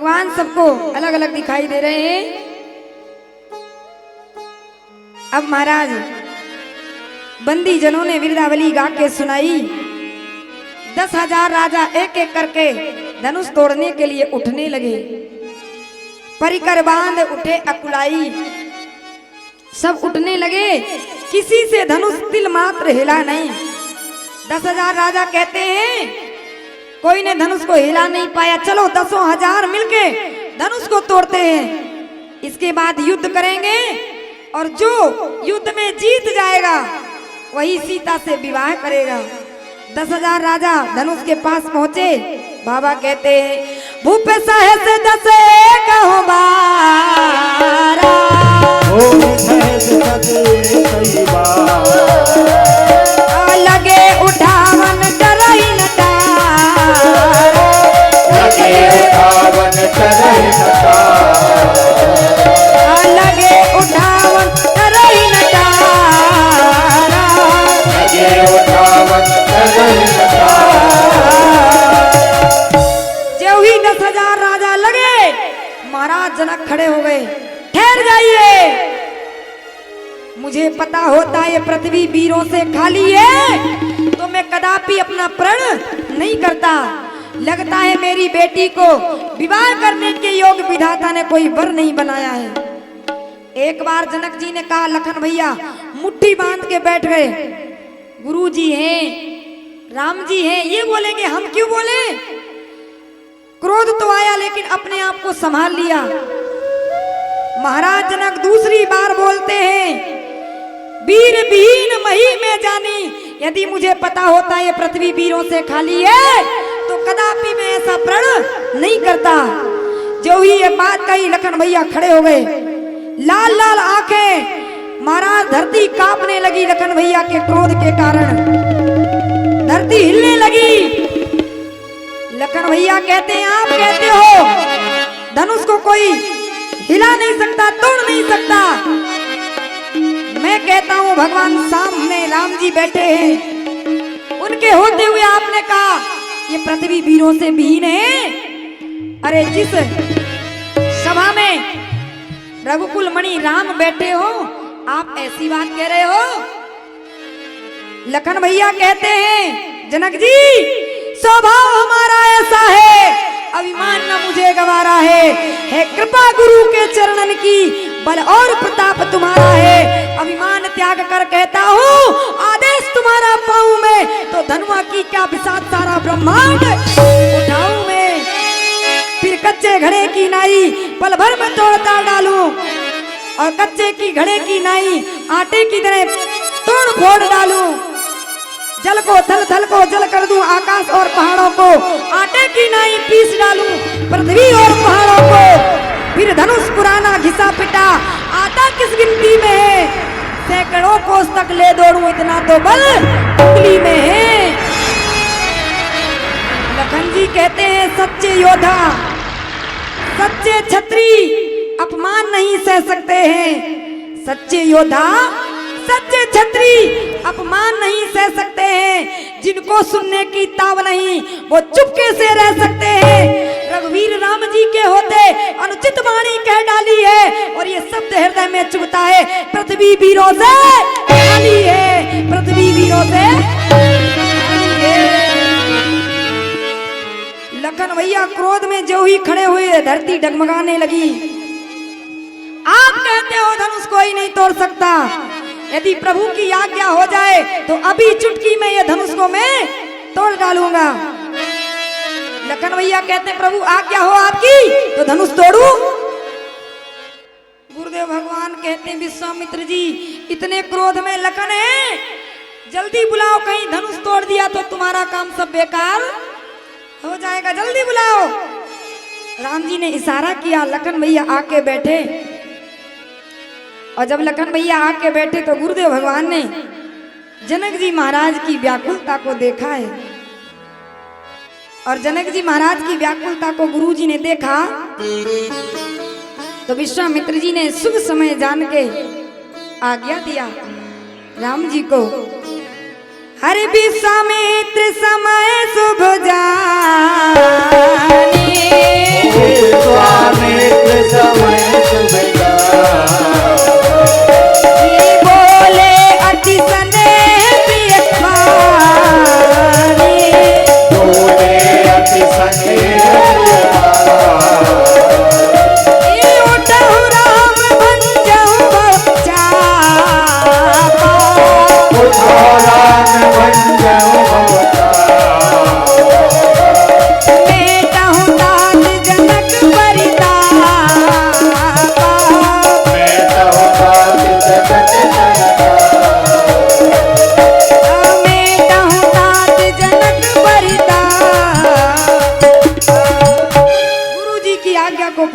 भगवान सबको अलग अलग दिखाई दे रहे हैं। अब महाराज बंदी जनों ने वीरदावली गा के सुनाई। 10,000 राजा एक एक करके धनुष तोड़ने के लिए उठने लगे। परिकर बांध उठे अकुलाई, सब उठने लगे, किसी से धनुष तिल मात्र हिला नहीं। 10,000 राजा कहते हैं कोई ने धनुष को हिला नहीं पाया, चलो 10,000 मिलके धनुष को तोड़ते हैं। इसके बाद युद्ध करेंगे और जो युद्ध में जीत जाएगा वही सीता से विवाह करेगा। 10,000 राजा धनुष के पास पहुंचे। बाबा कहते हैं भूप सहे से 10 कहो बारा, लगे उठावन करई नटारा, लगे उठावन करई नटारा, लगे उठावन करई नटारा, लगे उठावन करई नटारा। जो ही 10,000 राजा लगे, महाराज जनक खड़े हो गए। ठहर जाइए, मुझे पता होता है ये पृथ्वी वीरों से खाली है तो मैं कदापि अपना प्रण नहीं करता। लगता है मेरी बेटी को विवाह करने के योग विधाता ने कोई वर नहीं बनाया है। एक बार जनक जी ने कहा लखन भैया, मुट्ठी बांध के बैठ गए। गुरु जी हैं, राम जी हैं, ये बोलेंगे हम क्यों बोले। क्रोध तो आया लेकिन अपने आप को संभाल लिया। महाराज जनक दूसरी बार बोलते हैं वीर विहीन मही में जानी, यदि मुझे पता होता ये पृथ्वी वीरों से खाली है तो कदापि मैं ऐसा प्रण नहीं करता। जो ही ये बात कही लखन भैया खड़े हो गए, लाल लाल आंखें। महाराज धरती कांपने लगी लखन भैया के क्रोध के कारण, धरती हिलने लगी। लखन भैया कहते हैं आप कहते हो धनुष को कोई हिला नहीं सकता, तोड़ नहीं सकता। मैं कहता हूं भगवान सामने राम जी बैठे हैं, उनके होते हुए आपने कहा ये पृथ्वी वीरों से विहीन है। अरे जिस सभा में रघुकुल मणि राम बैठे हो आप ऐसी बात कह रहे हो। लखन भैया कहते हैं जनक जी स्वभाव हमारा ऐसा है, अभिमान न मुझे गवारा है कृपा गुरु के चरणन की, बल और प्रताप तुम्हारा है। अभिमान त्याग कर कहता हूँ आदेश तुम्हारा पाऊं मैं, तो धनुआ की क्या बिसात सारा ब्रह्मांड उठाऊं मैं। फिर कच्चे घड़े की नाई पल भर में तोड़ता डालूं, और कच्चे की घड़े की नाई आटे की तरह तोड़ फोड़ डालूं। जल को थल थल को जल कर दूं, आकाश और पहाड़ों को आटे की नाई पीस डालूं, पृथ्वी और पहाड़ों को। फिर धनुष पुराना घिसा पिटा आता किस गिनती में है, सैकड़ों कोस तक ले दौड़ूं इतना तो बल उंगली में है। लखन जी कहते हैं सच्चे योद्धा सच्चे छत्री अपमान नहीं सह सकते हैं। सच्चे योद्धा सच्चे छत्री अपमान नहीं सह सकते हैं। जिनको सुनने की ताव नहीं वो चुपके से रह सकते हैं। रघुवीर राम जी के होते अनुचित वाणी कह डाली है, और ये शब्द हृदय में चुभता है पृथ्वी वीरों से खाली है, पृथ्वी वीरों से खाली है। लखन भैया क्रोध में जो ही खड़े हुए धरती डगमगाने लगी। आप कहते हो धनुष कोई नहीं तोड़ सकता, यदि प्रभु की आज्ञा हो जाए तो अभी चुटकी में ये धनुष को मैं तोड़ डालूंगा। लखन भैया कहते हैं प्रभु आज्ञा हो आपकी तो धनुष तोड़ू। गुरुदेव भगवान कहते हैं विश्वामित्र जी इतने क्रोध में लखन है, जल्दी बुलाओ, कहीं धनुष तोड़ दिया तो तुम्हारा काम सब बेकार हो जाएगा, जल्दी बुलाओ। राम जी ने इशारा किया, लखन भैया आके बैठे। और जब लखन भैया आके बैठे तो गुरुदेव भगवान ने जनक जी महाराज की व्याकुलता को देखा है। और जनक जी महाराज की व्याकुलता को गुरु जी ने देखा तो विश्वामित्र जी ने शुभ समय जान के आज्ञा दिया राम जी को। हरे विश्वामित्र समय शुभ जाने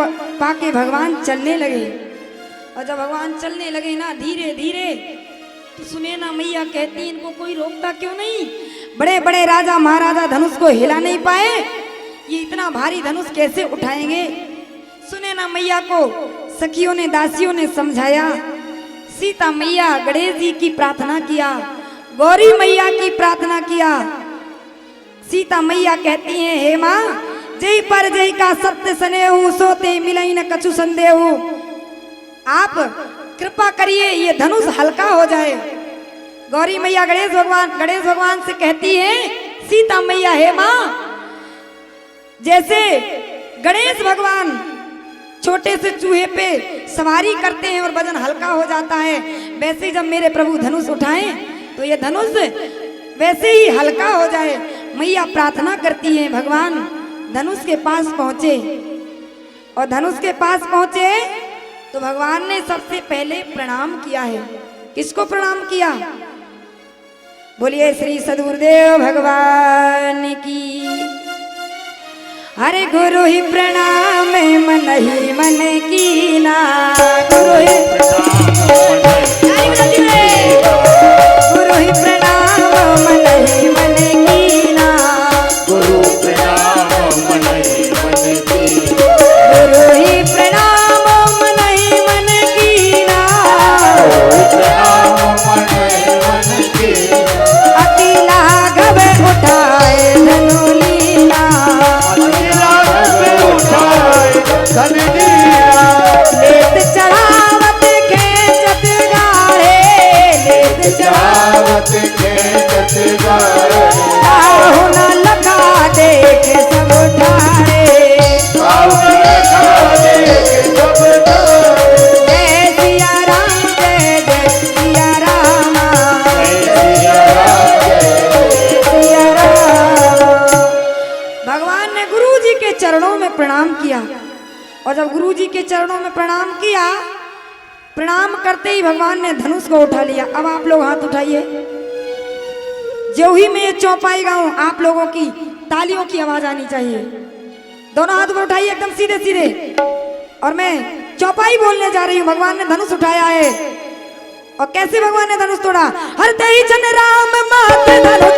पाके भगवान चलने लगे। और जब भगवान चलने लगे ना धीरे धीरे, तो सुनैना मैया कहती इनको कोई रोकता क्यों नहीं? बड़े बड़े राजा महाराजा धनुष को हिला नहीं पाए, ये इतना भारी धनुष कैसे उठाएंगे? सुनैना मैया को सखियों ने दासियों ने समझाया। सीता मैया गणेश जी की प्रार्थना किया, गौरी मैया की प्रार्थना किया। सीता मैया कहती हैं, हे माँ, जय पर जय का सत्य स्नेहु, सोते मिलई न कछु संदेहु। आप कृपा करिए ये धनुष हल्का हो जाए। गौरी मैया गणेश भगवान से कहती है, सीता मैया, हे माँ, जैसे गणेश भगवान छोटे से चूहे पे सवारी करते हैं और वजन हल्का हो जाता है, वैसे ही जब मेरे प्रभु धनुष उठाएं तो ये धनुष वैसे ही हल्का हो जाए। मैया प्रार्थना करती है। भगवान धनुष के पास पहुंचे और धनुष के पास पहुंचे तो भगवान ने सबसे पहले प्रणाम किया है। किसको प्रणाम किया? बोलिए श्री सद्गुरुदेव भगवान की। हरे गुरु ही प्रणाम मन ही मन की ना, गुरु ही प्रणाम मन ही मन की ना, गुरु प्रणाम मन ही मन की, गुरु ही प्रणाम मन ही मन की ना, प्रणाम मन ही मन की। अति लाघव उठाए धनु लीला, लेत चढ़ावत खेचत गाड़े, लेत चढ़ावत खेचत गाड़े, काहू न लगा देख सब ठाड़े, काहू न लगा देख सब ठाड़े। जय सिया राम जय जय सिया राम, जय सिया राम जय सिया राम। भगवान ने गुरु जी के चरणों में प्रणाम किया और जब गुरु जी के चरणों में प्रणाम किया, प्रणाम करते ही भगवान ने धनुष को उठा लिया। अब आप लोग हाथ उठाइए। जो ही मैं ये चौपाई गाऊं, आप लोगों की तालियों की आवाज आनी चाहिए। दोनों हाथ पर उठाइए एकदम सीधे सीधे। और मैं चौपाई बोलने जा रही हूँ। भगवान ने धनुष उठाया है और कैसे भगवान ने धनुष तोड़ा? हर दही जन राम मात धनु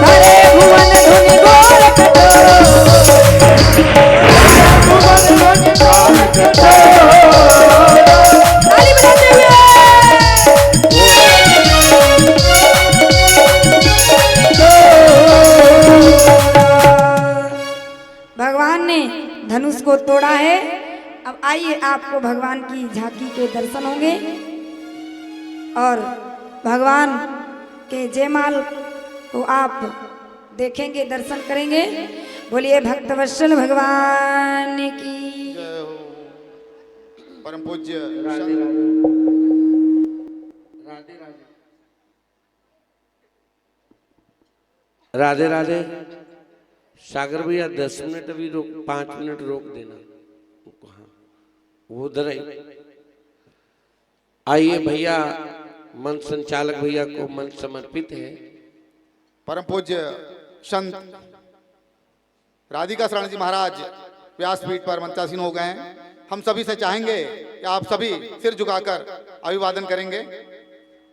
भरे भुवन धुनि गोर भगवान ने धनुष को तोड़ा है। अब आइए आपको भगवान की झांकी के दर्शन होंगे और भगवान के जयमाल को आप देखेंगे, दर्शन करेंगे। बोलिए भक्तवत्सल भगवान की जय हो। परम पूज्य राधे राधे। सागर भैया 10 मिनट अभी रोक, 5 मिनट रोक देना। हाँ, वो उधर आइए भैया। मन संचालक भैया को मन समर्पित है। परम पूज्य संत राधिका शरण जी महाराज व्यासपीठ पर मंचासीन हो गए हैं। हम सभी से चाहेंगे कि आप सभी सिर झुकाकर अभिवादन करेंगे।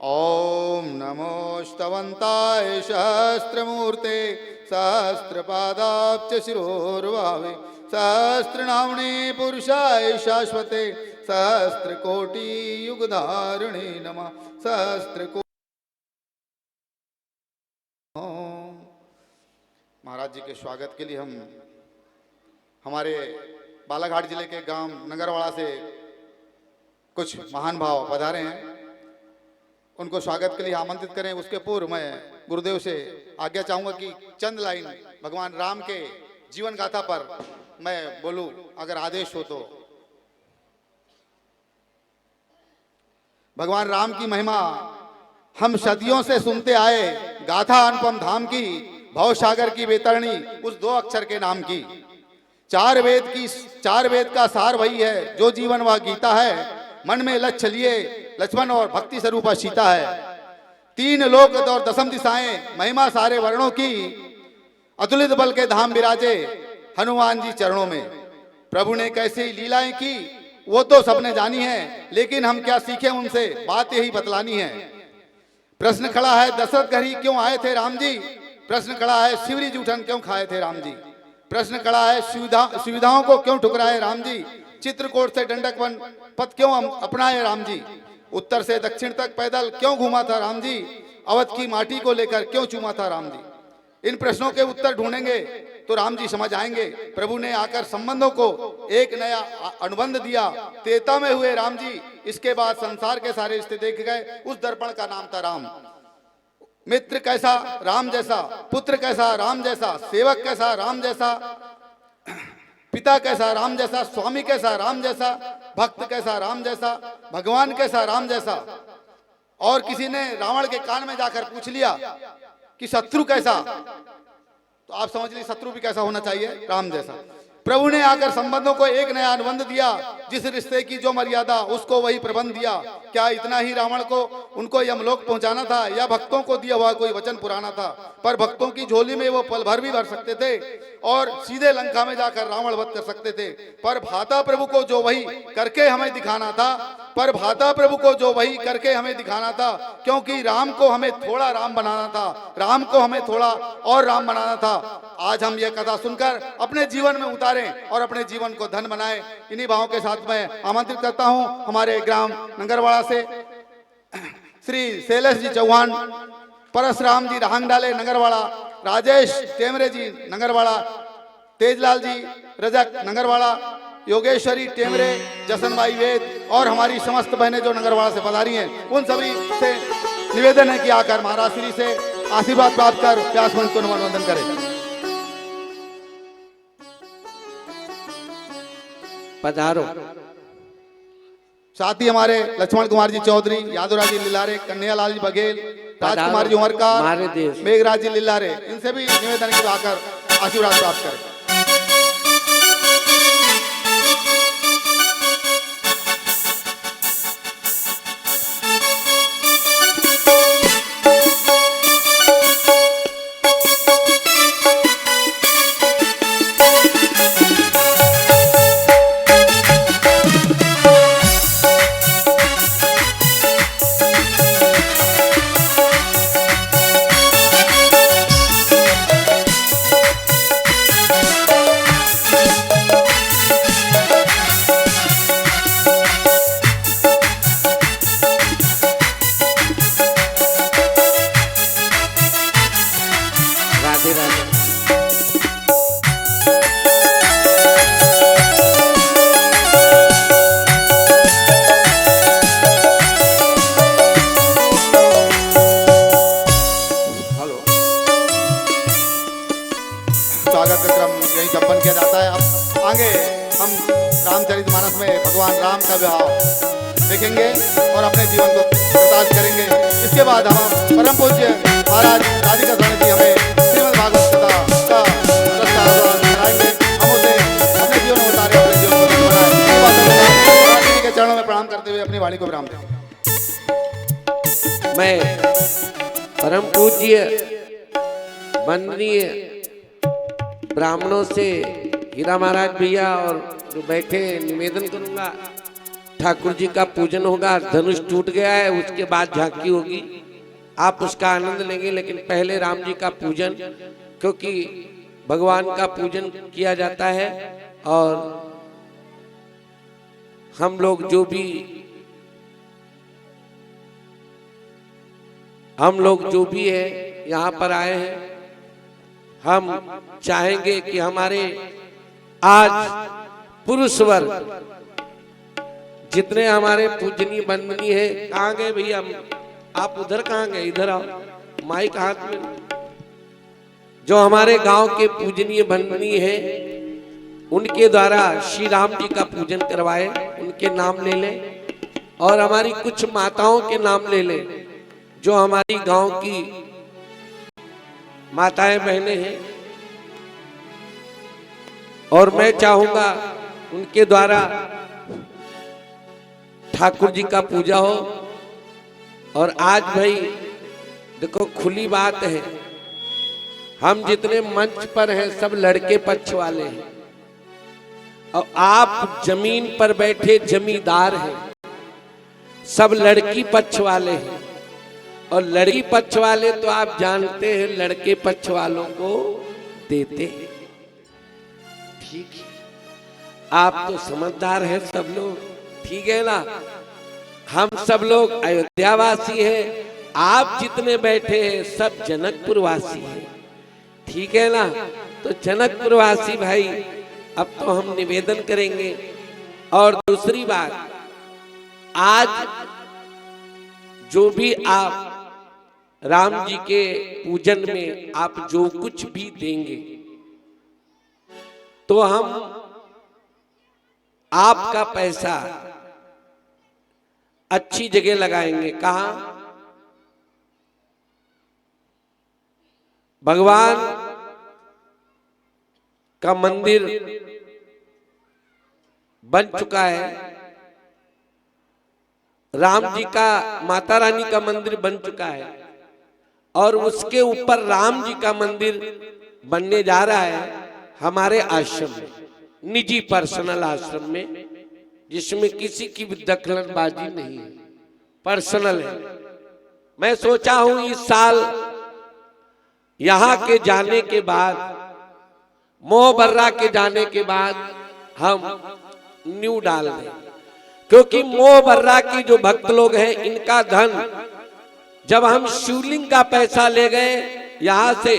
ओम नमो स्तवंताय सहस्त्रमूर्ते सहस्त्रपादाब्ज शिरोर्भावे सहस्त्रनाम्ने पुरुषाय शाश्वते सहस्त्रकोटि युगधारिणे नमः। सहस्त्रकोटि महाराज जी के स्वागत के लिए हम हमारे बालाघाट जिले के गांव नगरवाड़ा से कुछ महान भाव पधारे हैं, उनको स्वागत के लिए आमंत्रित करें। उसके पूर्व मैं गुरुदेव से आज्ञा चाहूंगा कि चंद लाइन भगवान राम के जीवन गाथा पर मैं बोलूं, अगर आदेश हो तो। भगवान राम की महिमा हम सदियों से सुनते आए, गाथा अनुपम धाम की, भवसागर की बेतरणी उस 2 अक्षर के नाम की। चार वेद का सार वही है, जो जीवन वह गीता है। मन में लक्ष्य लिए लक्ष्मण और भक्ति स्वरूपा सीता है। तीन लोक और दसम दिशाएं, महिमा सारे वर्णों की, अतुलित बल के धाम विराजे हनुमान जी चरणों में। प्रभु ने कैसी लीलाएं की वो तो सबने जानी है, लेकिन हम क्या सीखे उनसे, बात यही बतलानी है। प्रश्न खड़ा है दशरथ घर ही क्यों आए थे राम जी। प्रश्न खड़ा है शिवरी जूठन क्यों खाए थे राम जी। प्रश्न खड़ा है सुविधाओं को क्यों ठुकराए राम जी। चित्रकूट से डंडक वन पथ क्यों अपनाए राम जी। उत्तर से दक्षिण तक पैदल क्यों घूमा था राम जी। अवध की माटी को लेकर क्यों चूमा था राम जी। इन प्रश्नों के उत्तर ढूंढेंगे तो राम जी समझ आएंगे। प्रभु ने आकर संबंधों को एक नया अनुबंध दिया। त्रेता में हुए राम जी, इसके बाद संसार के सारे रिश्ते देख गए। उस दर्पण का नाम था राम। मित्र कैसा राम जैसा, पुत्र कैसा राम जैसा, सेवक कैसा राम जैसा, पिता कैसा राम जैसा, स्वामी कैसा राम जैसा, भक्त कैसा राम जैसा, भगवान कैसा राम जैसा। और किसी ने रावण के कान में जाकर पूछ लिया कि शत्रु कैसा, तो आप समझ लीजिए शत्रु भी कैसा होना चाहिए, राम जैसा। प्रभु ने आकर संबंधों को एक नया अनुबंध दिया। जिस रिश्ते की जो मर्यादा उसको वही प्रबंध दिया। क्या इतना ही रावण को उनको यमलोक पहुंचाना था, या भक्तों को दिया हुआ कोई वचन पुराना था। पर भक्तों की झोली में वो पल भर भी भर सकते थे और सीधे लंका में जाकर रावण वध कर सकते थे। पर भाता प्रभु को जो वही करके हमें दिखाना था, पर भाता प्रभु को जो वही करके हमें दिखाना था। क्योंकि राम को हमें थोड़ा राम बनाना था, राम को हमें थोड़ा और राम बनाना था। आज हम यह कथा सुनकर अपने जीवन में उतारें और अपने जीवन को धन बनाएं। इन्हीं भावों के साथ मैं आमंत्रित करता हूं हमारे ग्राम नंगरवाड़ा से श्री शैलेश जी चौहान, परशुराम जी रहांग डाले नंगरवाड़ा, राजेश टेमरे जी नंगरवाड़ा, तेजलाल जी रजक नंगरवाड़ा, योगेश्वरी टेमरे, जसनबाई वेद और हमारी समस्त बहनें जो नंगरवाड़ा से पधारी हैं, उन सभी से निवेदन है कि आकर महाराज श्री से आशीर्वाद प्राप्त कर व्यास मंच को नमन वंदन करें। पधारो। साथ ही हमारे लक्ष्मण कुमार जी चौधरी, यादवराज जी लिलारे, कन्हैयालाल जी बघेल, राजकुमार जी उमरकार, मेघराज जी लिलारे, इनसे भी निवेदन है कि आकर आशीर्वाद प्राप्त करें। स्वागत का क्रम यही संपन्न किया जाता है। अब आगे हम रामचरितमानस में भगवान राम का विवाह देखेंगे और अपने जीवन को प्रकाश करेंगे। इसके बाद हम परम पूज्य महाराज राधिका स्वामी जी हमें श्रीमद् भागवत कथा का कराएंगे। हम उसे अपने जीवन में उतारे, अपने जीवन को बनाए। के चरणों में प्रणाम करते हुए अपनी वाणी को विराम दें। मैं परम पूज्य वंदनीय ब्राह्मणों से हीरा महाराज भैया और जो बैठे निवेदन करूंगा, ठाकुर जी का पूजन होगा। धनुष टूट गया है, उसके बाद झांकी होगी, आप उसका आनंद लेंगे। लेकिन पहले राम जी का पूजन, क्योंकि भगवान का पूजन किया जाता है। और हम लोग जो भी है यहाँ पर आए हैं, हम चाहेंगे कि हमारे आज पुरुष वर्ग जितने हमारे पूजनीय वंदनीय है, कहाँ गए भैया, आप उधर कहाँ गए, इधर आओ, माइक हाथ में। जो हमारे गांव के पूजनीय वंदनीय है, उनके द्वारा श्री राम जी का पूजन करवाए, उनके नाम ले लें। और हमारी कुछ माताओं के नाम ले लें, जो हमारी गांव की माताएं बहनें हैं। और मैं चाहूंगा उनके द्वारा ठाकुर जी का पूजा हो। और आज भाई देखो खुली बात है, हम जितने मंच पर हैं सब लड़के पक्ष वाले हैं और आप जमीन पर बैठे जमींदार हैं, सब लड़की पक्ष वाले हैं। और लड़की पक्ष वाले तो आप जानते हैं लड़के पक्ष वालों को देते हैं। ठीक है, आप तो समझदार हैं सब लोग, ठीक है ना। हम सब लोग अयोध्यावासी हैं, आप जितने बैठे हैं सब जनकपुर वासी हैं, ठीक है ना। तो जनकपुर वासी भाई अब तो हम निवेदन करेंगे। और दूसरी बात, आज जो भी आप राम जी के पूजन में आप जो कुछ भी देंगे तो हम आपका पैसा अच्छी जगह लगाएंगे। कहां? भगवान का मंदिर बन चुका है, राम जी का, माता रानी का मंदिर बन चुका है और उसके ऊपर राम जी का मंदिर बनने जा रहा है हमारे आश्रम में, निजी पर्सनल आश्रम में, जिसमें किसी की भी दखलंदाजी नहीं है, पर्सनल है। मैं सोचा हूं इस साल यहां के जाने के बाद, मोहबर्रा के जाने के बाद हम न्यू डाल दें, क्योंकि मोहबर्रा की जो भक्त लोग हैं इनका धन, जब हम शिवलिंग का पैसा ले गए यहां से,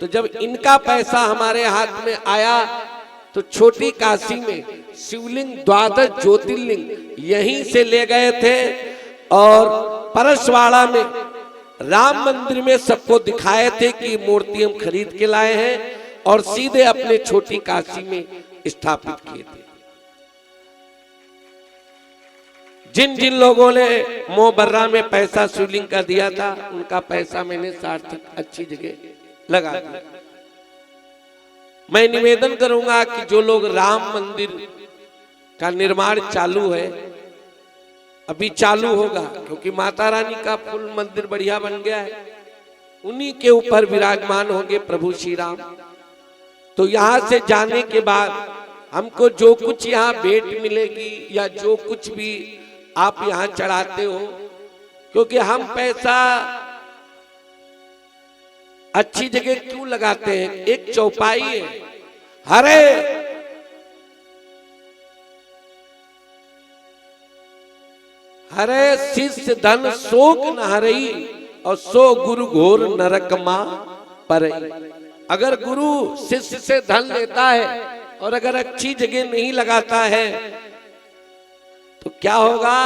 तो जब इनका पैसा हमारे हाथ में आया तो छोटी काशी में शिवलिंग, द्वादश ज्योतिर्लिंग यहीं से ले गए थे और परसवाड़ा में राम मंदिर में सबको दिखाए थे कि मूर्ति हम खरीद के लाए हैं और सीधे अपने छोटी काशी में स्थापित किए थे। जिन जिन लोगों ने मोहबर्रा में पैसा शिवलिंग का दिया था उनका पैसा मैंने सार्थक अच्छी जगह लगा दिया। मैं निवेदन करूंगा कि जो लोग राम मंदिर का निर्माण चालू है, अभी चालू होगा क्योंकि माता रानी का फुल मंदिर बढ़िया बन गया है, उन्हीं के ऊपर विराजमान होंगे प्रभु श्री राम। तो यहां से जाने के बाद हमको जो कुछ यहाँ भेंट मिलेगी या जो कुछ भी आप यहाँ चढ़ाते हो, क्योंकि हम पैसा अच्छी जगह क्यों लगाते हैं? एक चौपाई है, हरे शिष्य धन शोक न हरई और सो गुरु घोर नरक मां पर। अगर गुरु शिष्य से धन लेता है और अगर अच्छी जगह नहीं लगाता है तो क्या होगा?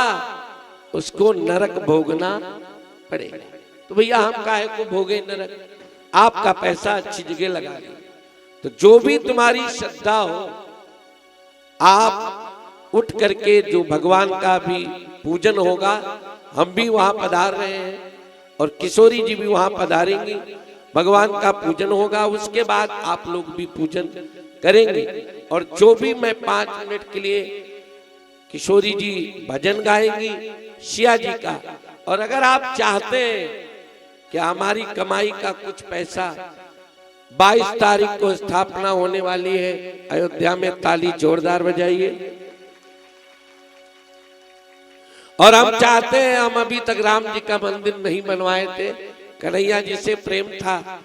उसको नरक भोगना पड़ेगा। तो भैया हम काहे को भोगे नरक? आपका पैसा अच्छी जगह लगा दे। तो जो भी तुम्हारी श्रद्धा हो, आप उठ करके, जो भगवान का भी पूजन होगा, हम भी वहां पधार रहे हैं और किशोरी जी भी वहां पधारेंगी, भगवान का पूजन होगा, उसके बाद आप लोग भी पूजन करेंगे। और जो भी मैं 5 मिनट के लिए किशोरी जी भजन गाएंगी सिया जी का, और अगर आप चाहते हैं कि हमारी कमाई का कुछ पैसा, 22 तारीख को स्थापना होने वाली है अयोध्या में, ताली जोरदार बजाइए। और हम चाहते हैं, हम अभी तक राम जी का मंदिर नहीं बनवाए थे, कन्हैया जी से प्रेम था,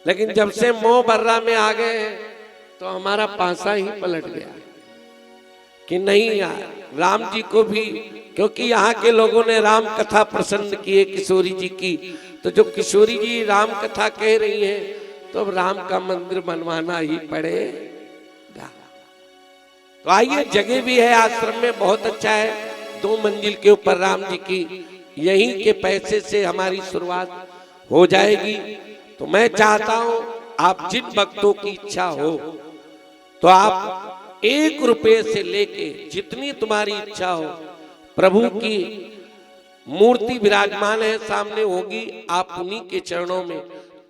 लेकिन जब से मोहबर्रा में आ गए तो हमारा पासा ही पलट गया कि नहीं यार, राम जी को भी, क्योंकि यहाँ के लोगों ने राम कथा पसंद की है किशोरी जी की, तो जो किशोरी जी राम कथा कह रही है तो अब राम का मंदिर बनवाना ही पड़ेगा। तो आइए, जगह भी है आश्रम में, बहुत अच्छा है, 2 मंजिल के ऊपर राम जी की, यहीं के पैसे से हमारी शुरुआत हो जाएगी। तो मैं चाहता हूं आप जिन भक्तों की इच्छा हो तो आप 1 रुपये से लेके जितनी तुम्हारी इच्छा हो, प्रभु की मूर्ति विराजमान है सामने होगी, आप उन्हीं के चरणों में,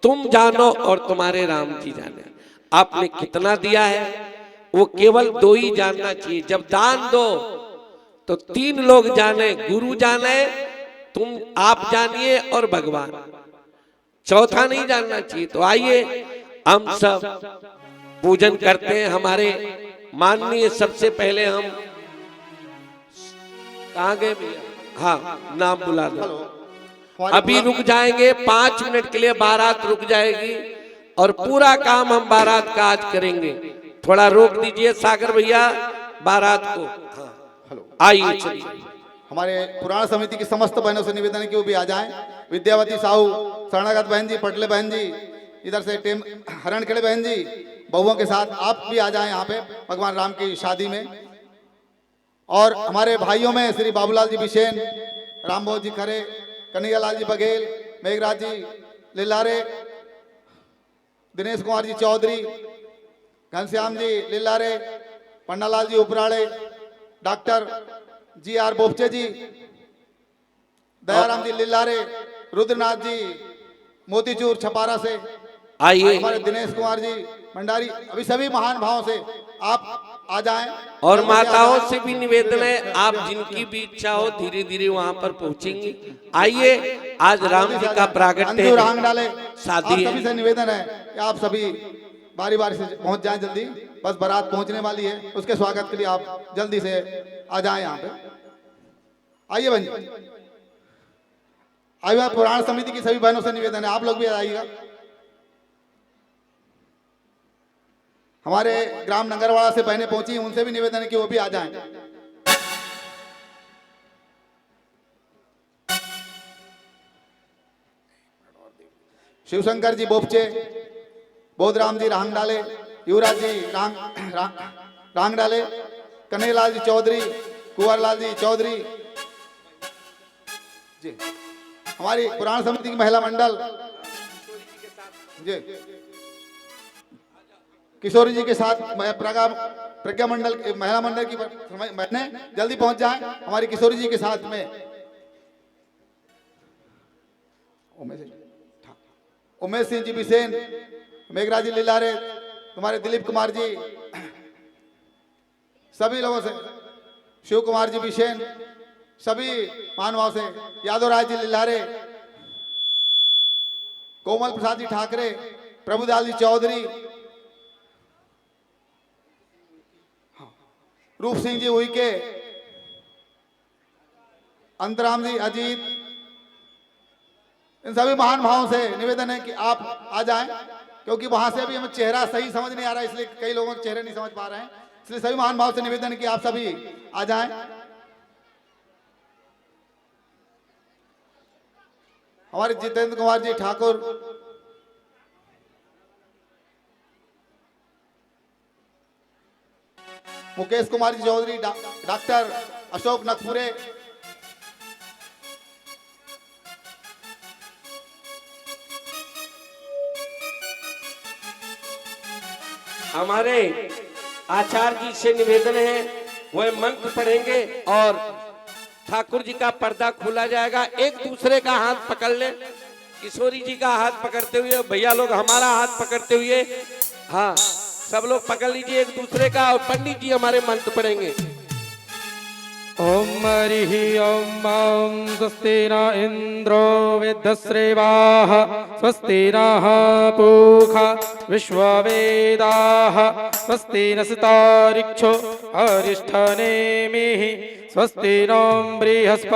तुम जानो और तुम्हारे राम जी जाने। आपने कितना दिया है वो केवल दो ही जानना चाहिए। जब दान दो तो तीन लोग जाने, गुरु जाने, तुम आप जानिए और भगवान, चौथा नहीं जानना चाहिए। तो आइए हम सब पूजन करते हैं। हमारे माननीय सबसे पहले हम कहाँ गए भैया? हाँ, नाम बुला दो। अभी रुक जाएंगे 5 मिनट के लिए, बारात रुक जाएगी और पूरा काम हम बारात का आज करेंगे। थोड़ा रोक दीजिए सागर भैया बारात को। हाँ, आइए चलिए। हमारे पुराण समिति की समस्त बहनों से निवेदन है कि वो भी आ जाएं। विद्यावती साहू, शरणागत बहन जी, पटले बहन जी, इधर से टेम हरणखेड़े बहन जी, बहुओं के साथ आप भी आ जाएं यहाँ पे भगवान राम की शादी में। और हमारे भाइयों में Shri Babulal ji Bisen, Rambodh ji Khare, Kanhaiyalal ji Baghel, Meghraj ji Lillare, Dinesh Kumar ji Chaudhary, Ghanshyam ji Lillare, Pannalal ji Uprade, doctor G R Bopche ji, Dayaram ji Lillare, Rudranath ji Motichur Chhapara से, आइए हमारे दिनेश कुमार जी भंडारी, अभी सभी महान भावों से आप आ जाएं। और माताओं से भी निवेदन है, आप जिनकी भी इच्छा हो धीरे धीरे वहां पर पहुंचेंगी। आइए, आज राम जी का प्रागट्य रांग डाले, शादी सभी से निवेदन है कि आप सभी बारी बारी से पहुंच जाएं जल्दी। बस बारात पहुंचने वाली है, उसके स्वागत के लिए आप जल्दी से आ जाएं यहाँ पे। आइए बहन जी, आइए। पुराण समिति की सभी बहनों से निवेदन है, आप लोग भी आइएगा। हमारे ग्राम नंगरवाड़ा से बहनें पहुंची, उनसे भी निवेदन है कि वो भी आ जाएं। शिवशंकर जी बोपचे, बोधराम जी रांग डाले, युवराज जी रांग डाले, कन्हैयालाल जी चौधरी, कुंवरलाल जी चौधरी जी, हमारी पुराण समिति की महिला मंडल जी, किशोरी जी के साथ प्रज्ञा मंडल महिला मंडल की बहनें जल्दी पहुंच जाएं हमारी किशोरी जी के साथ में। उमेश सिंह जी बिसेन, मेघराज जी लिलारे, तुम्हारे दिलीप कुमार जी, सभी लोगों से, शिव कुमार जी बिसेन, सभी मानवाओं से, यादव राज जी लिलारे, कोमल प्रसाद जी ठाकरे, प्रभुदाल जी चौधरी, रूप सिंह जी उइके, अंतराम जी अजीत, इन सभी महान भावों से निवेदन है कि आप आ जाएं, क्योंकि वहां से अभी हमें चेहरा सही समझ नहीं आ रहा है, इसलिए कई लोगों के चेहरे नहीं समझ पा रहे हैं। इसलिए सभी महान भाव से निवेदन है कि आप सभी आ जाएं। हमारे जितेंद्र कुमार जी ठाकुर, मुकेश कुमार जी चौधरी, डॉक्टर अशोक नकपुरे, हमारे आचार्य जी से निवेदन है, वह मंत्र पढ़ेंगे और ठाकुर जी का पर्दा खोला जाएगा। एक दूसरे का हाथ पकड़ ले, किशोरी जी का हाथ पकड़ते हुए, भैया लोग हमारा हाथ पकड़ते हुए, हाँ सब लोग पकड़ लीजिए एक दूसरे का, और पंडित जी हमारे मंत्र पढ़ेंगे। ओम हरि ओम ओम स्वस्ति न इंद्रो वेदश्रेवाः स्वस्ति नः पूषा विश्ववेदाः स्वस्ति नस्तारिक्षो अरिष्ठनेमिः स्वस्ति नो बृहस्पतिर्दधातुः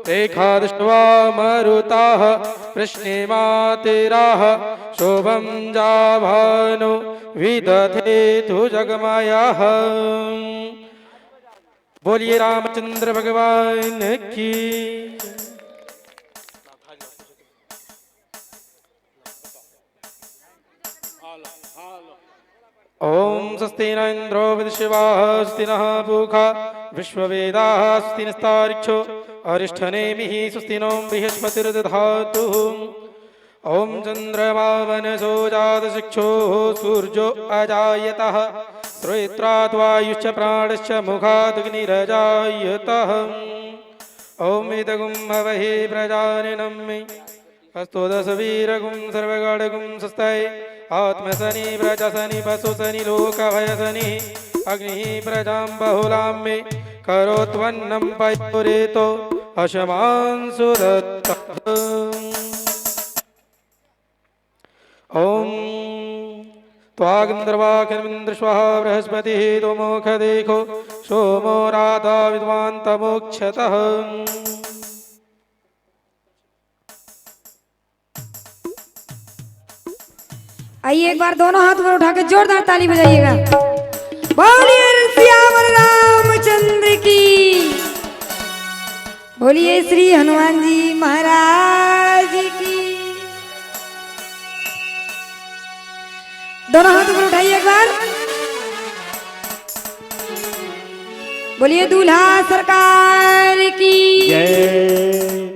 रेखादृष्ट्वा मरुताः वृष्णिमातिराः शोभं जाभानो विदधेतु जगमयः। बोलिए रामचंद्र भगवान की। ओम स्वस्ति न इंद्रो विदशिवाः स्वस्ति नः पूषा विश्ववेदाः स्वस्ति नस्तारिक्षो अरिष्ठनेमिः स्वस्ति नो बृहस्पतिर्दधातुः। ओम चंद्रमा वनसो जातशिक्षो सूर्यो अजायतः श्रोत्राद्वायुश्च प्राणश्च मुखादग्निरजायतः। ओम इदगुं हवहि प्रजाननं मे अस्तु दशवीरगुं सर्वगणगुं स्वस्ति आत्मसनि व्रजसनि वसुसनि लोकभयसनि अग्निः प्रजां बहुलां मे करोत्वन्नं पयोरेतो अशमांसु दत्तम्। ॐ त्वागन्धर्वाखिलमिन्द्रश्वः बृहस्पतिः त्वमोख देखो सोमो राधा विद्वान् तमोक्षतः। आइए एक बार दोनों हाथ ऊपर उठा के जोरदार ताली बजाइएगा। बोलिए सियावर रामचंद्र की, बोलिए श्री हनुमान जी महाराज की। दोनों हाथ ऊपर उठाइए एक बार। बोलिए दूल्हा सरकार की जय।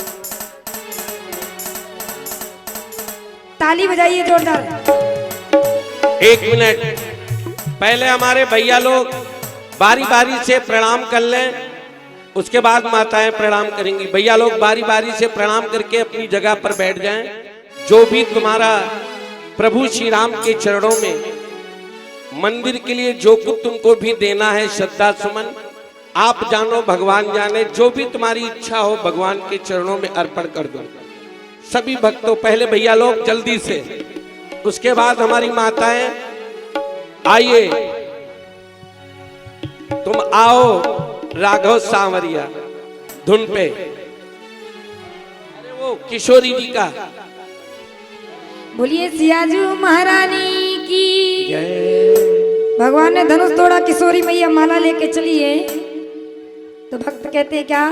ताली बजाइए जोरदार। एक मिनट पहले हमारे भैया लोग बारी बारी से प्रणाम कर लें, उसके बाद माताएं प्रणाम करेंगी। भैया लोग बारी बारी से प्रणाम करके अपनी जगह पर बैठ जाएं। जो भी तुम्हारा प्रभु श्री राम के चरणों में मंदिर के लिए जो कुछ तुमको भी देना है, श्रद्धा सुमन आप जानो भगवान जाने, जो भी तुम्हारी इच्छा हो भगवान के चरणों में अर्पण कर दो। सभी भक्तों पहले भैया लोग जल्दी से, उसके बाद हमारी माताएं। आइए तुम आओ राघव सांवरिया धुन पे। अरे वो किशोरी जी का। बोलिए सियाजू महारानी की भगवान ने धनुष तोड़ा, किशोरी मैया माला लेके चली है। तो भक्त कहते हैं क्या,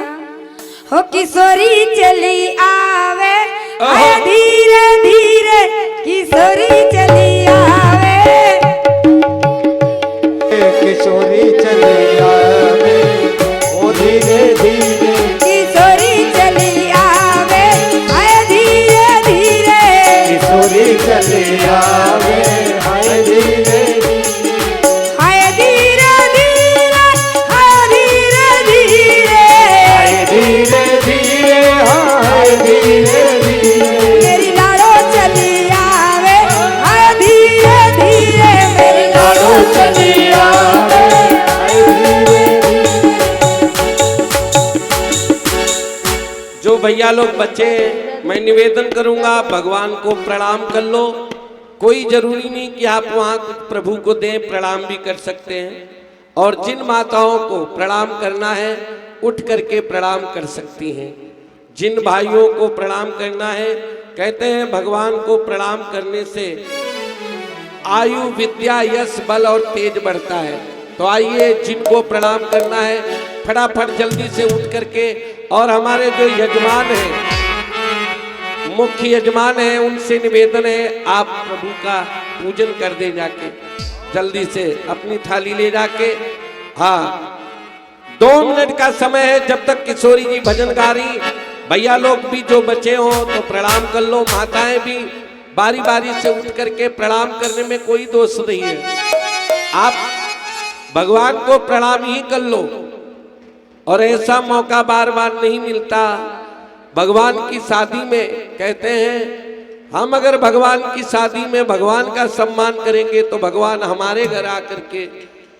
हो किशोरी चली आवे धीरे धीरे, किशोरी चली आवे, किशोरी चली आवे ओ धीरे धीरे, किशोरी चली आवे धीरे धीरे, किशोरी चली आवे हाय धीरे हाय धीरे धीरे, हाय धीरे धीरे, हाय धीरे धीरे हाय धीरे धीरे, मेरी लाडो चली आवे हाय धीरे धीरे, मेरी लाडो चली आवे हाय धीरे धीरे। जो भैया लोग बच्चे, मैं निवेदन करूंगा भगवान को प्रणाम कर लो। कोई जरूरी नहीं कि आप वहां कुछ प्रभु को दें, प्रणाम भी कर सकते हैं। और जिन माताओं को प्रणाम करना है उठ करके प्रणाम कर सकती हैं। जिन भाइयों को प्रणाम करना है, कहते हैं भगवान को प्रणाम करने से आयु विद्या यश बल और तेज बढ़ता है। तो आइए जिनको प्रणाम करना है फटाफट जल्दी से उठ करके, और हमारे जो यजमान हैं, मुख्य यजमान हैं, उनसे निवेदन है आप प्रभु का पूजन कर दें जाके जल्दी से अपनी थाली ले जाके। हाँ 2 मिनट का समय है जब तक किशोरी जी भजन गा रही। भैया लोग भी जो बचे हो तो प्रणाम कर लो, माताएं भी बारी बारी से उठ करके प्रणाम करने में कोई दोष नहीं है। आप भगवान को प्रणाम ही कर लो, और ऐसा मौका बार बार नहीं मिलता। भगवान की शादी में कहते हैं हम अगर भगवान की शादी में भगवान का सम्मान करेंगे तो भगवान हमारे घर आकर के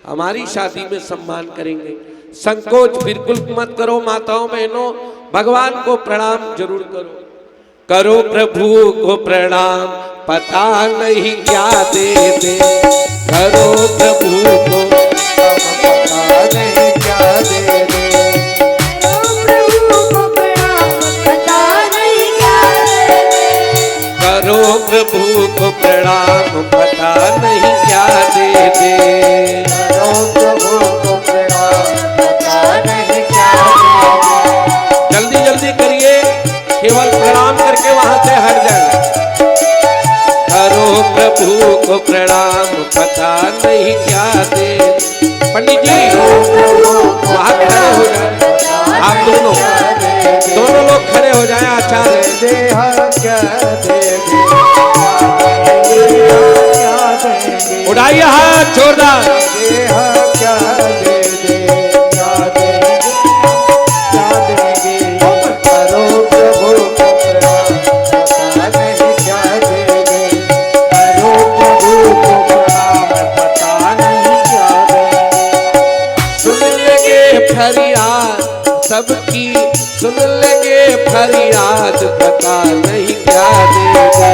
हमारी शादी में सम्मान करेंगे। संकोच बिल्कुल मत करो माताओं बहनों, भगवान को प्रणाम जरूर करो। करो प्रभु को प्रणाम, पता नहीं क्या दे दे। करो प्रभु को पता नहीं क्या दे दे, करो प्रभु को प्रणाम, पता नहीं क्या दे दे। करो प्रभु को प्रणाम पता नहीं क्या दे दे। जल्दी जल्दी करिए, केवल प्रणाम करके वहां से हट जाए। करो प्रभु को प्रणाम, पता नहीं क्या दे। पंडित जी वहां खड़े हो जाए, आप दोनों लोग खड़े हो जाए। आचार्य दे क्या दे दे, क्या देंगे, उठाइए हाथ जोरदार। क्या दे दे, क्या देंगे, क्या देंगे। करो प्रभु को प्रणाम, पता नहीं क्या दे दे। करो सबकी सुन लेंगे फरियाद, पता नहीं क्या देंगे।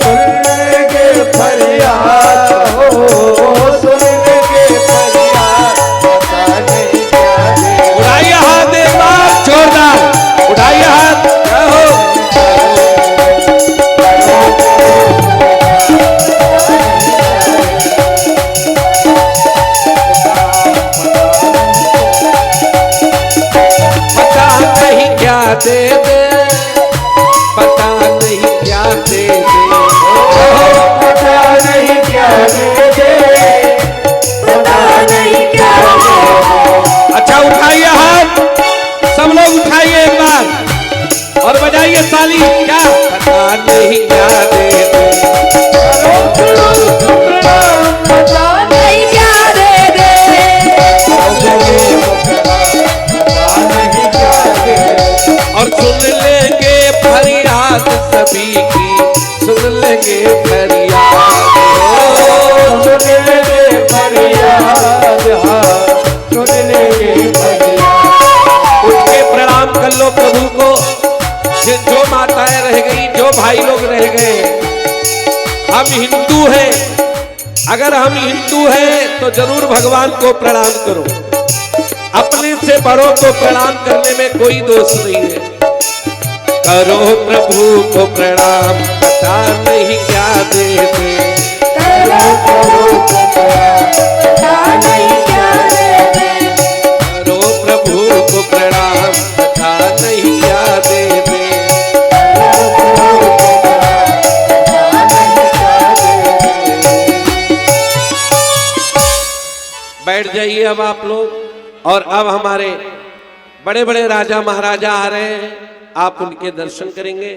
सुनेंगे फरियाद हो, सुनेंगे फरियाद, पता नहीं क्या देंगे। उड़ाइए हाथ एक बार जोरदार, उड़ाइए हाथ, जय हो। पता नहीं क्या दे दे, पता नहीं क्या दे दे, पता नहीं क्या दे दे, पता नहीं क्या दे दे। अच्छा उठाइए हाथ, सब लोग उठाइए एक बार और बजाइए ताली। क्या पता नहीं क्या दे दे, पता नहीं क्या दे दे, पता नहीं क्या दे दे। और सुन लेंगे फरियाद सभी की, सुन लेंगे फरियाद। सुनेंगे फरियाद, हाँ सुन लेंगे फरियाद। उठ के प्रणाम कर लो प्रभु को। जो माताएं रह गई, जो भाई लोग रह गए, हम हिंदू हैं। अगर हम हिंदू हैं तो जरूर भगवान को प्रणाम करो। अपने से बड़ों को प्रणाम करने में कोई दोष नहीं है। करो प्रभु को प्रणाम, पता नहीं क्या दे दे। करो प्रभु को प्रणाम, पता नहीं क्या दे दे। करो प्रभु को प्रणाम, पता नहीं क्या दे दे। करो प्रभु को प्रणाम, पता नहीं क्या दे दे। बैठ जाइए अब आप लोग। और अब हमारे बड़े बड़े राजा महाराजा आ रहे हैं, आप उनके दर्शन करेंगे।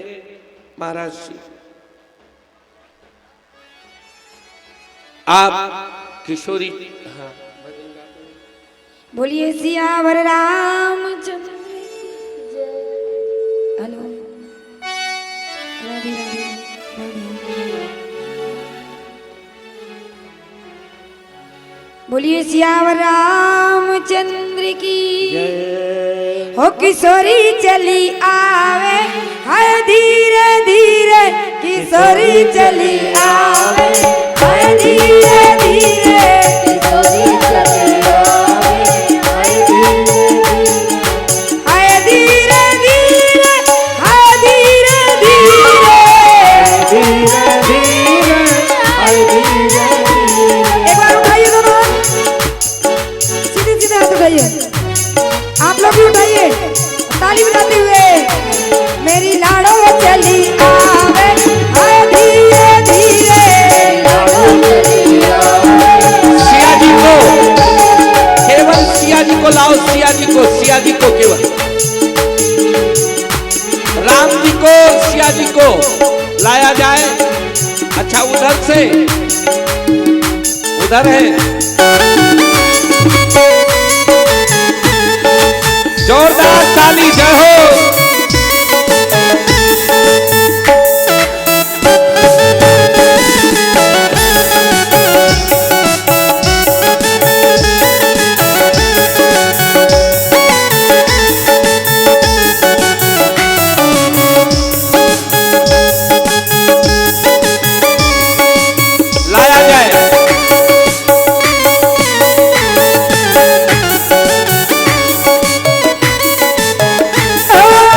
महाराज जी आप किशोरी, हाँ बोलिए सियावर रामचंद्र की जय। हेलो, राधे राधे राधे। बोलिए सियावर रामचंद्र की जय। हो किशोरी चली आवे, हाय धीरे धीरे किशोरी चली आवे, हाय धीरे धीरे किशोरी चली आवे, हाय धीरे धीरे, हाय धीरे धीरे, हाय धीरे धीरे। धीरे धीरे, हाय धीरे धीरे। एक बार उठाइए दोनों हाथ, सीधे सीधे हाथ उठाइए। आप लोग भी उठाइए, ताली बजाते हुए। मेरी लाड़ो चली आवे, हाय धीरे धीरे। सिया जी को, केवल सिया जी को लाओ, सिया जी को, सिया जी को केवल, राम जी को, सिया जी को लाया जाए। अच्छा उधर से, उधर है, जोरदार ताली, जय हो। लाया जाए। ओ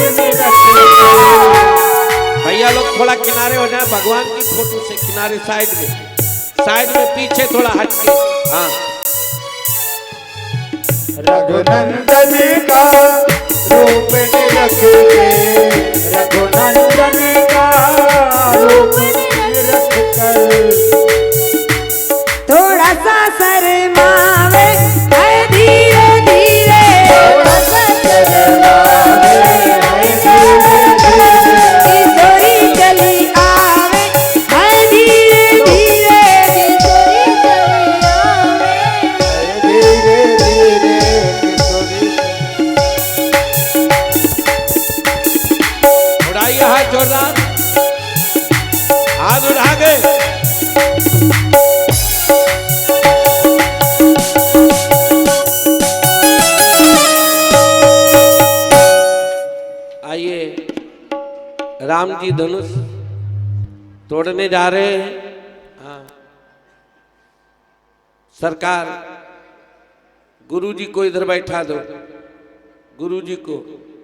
में रख भैया लोग थोड़ा किनारे हो जाए भगवान की फोटो से, किनारे साइड में पीछे थोड़ा हटके। हाँ, रघुनंदन का रूप में रख के, रघुनंदन का रूप में रख कर थोड़ा सा शर्मावे है धीरे धीरे, थोड़ा सा शर्मावे है धीरे धीरे, किशोरी चली आवे है धीरे धीरे, धीरे धीरे किशोरी उड़ाइए हाथ जोरदार, हाथ उठा गए। आइए, राम जी धनुष तोड़ने जा रहे हैं। हाँ, सरकार गुरु जी को इधर बैठा दो, गुरु जी को।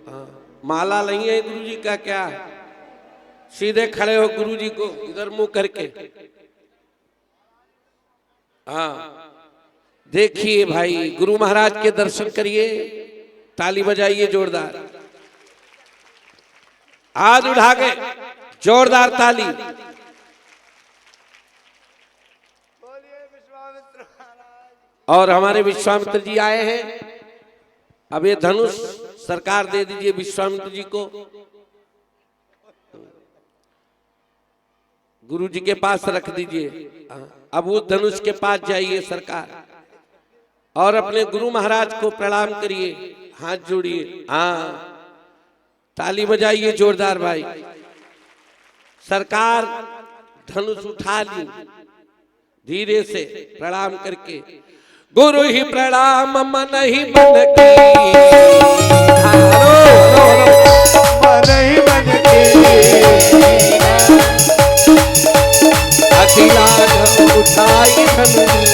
हाँ, माला नहीं है गुरु जी का क्या, सीधे खड़े हो गुरु जी को इधर मुंह करके। हाँ, देखिए भाई गुरु महाराज के दर्शन करिए, ताली बजाइए जोरदार, हाथ उठा के जोरदार ताली। और हमारे विश्वामित्र जी आए हैं, अब ये धनुष सरकार दे दीजिए विश्वामित्र जी को, गुरु जी के पास रख दीजिए। अब वो धनुष के पास जाइए सरकार, और अपने गुरु महाराज को प्रणाम करिए, हाथ जोड़िए। हाँ, ताली बजाइए जोरदार भाई। सरकार धनुष उठा ली धीरे से प्रणाम करके, गुरु ही प्रणाम मन ही मन की, मन ही मन की, अखिलान उठाई धनुष,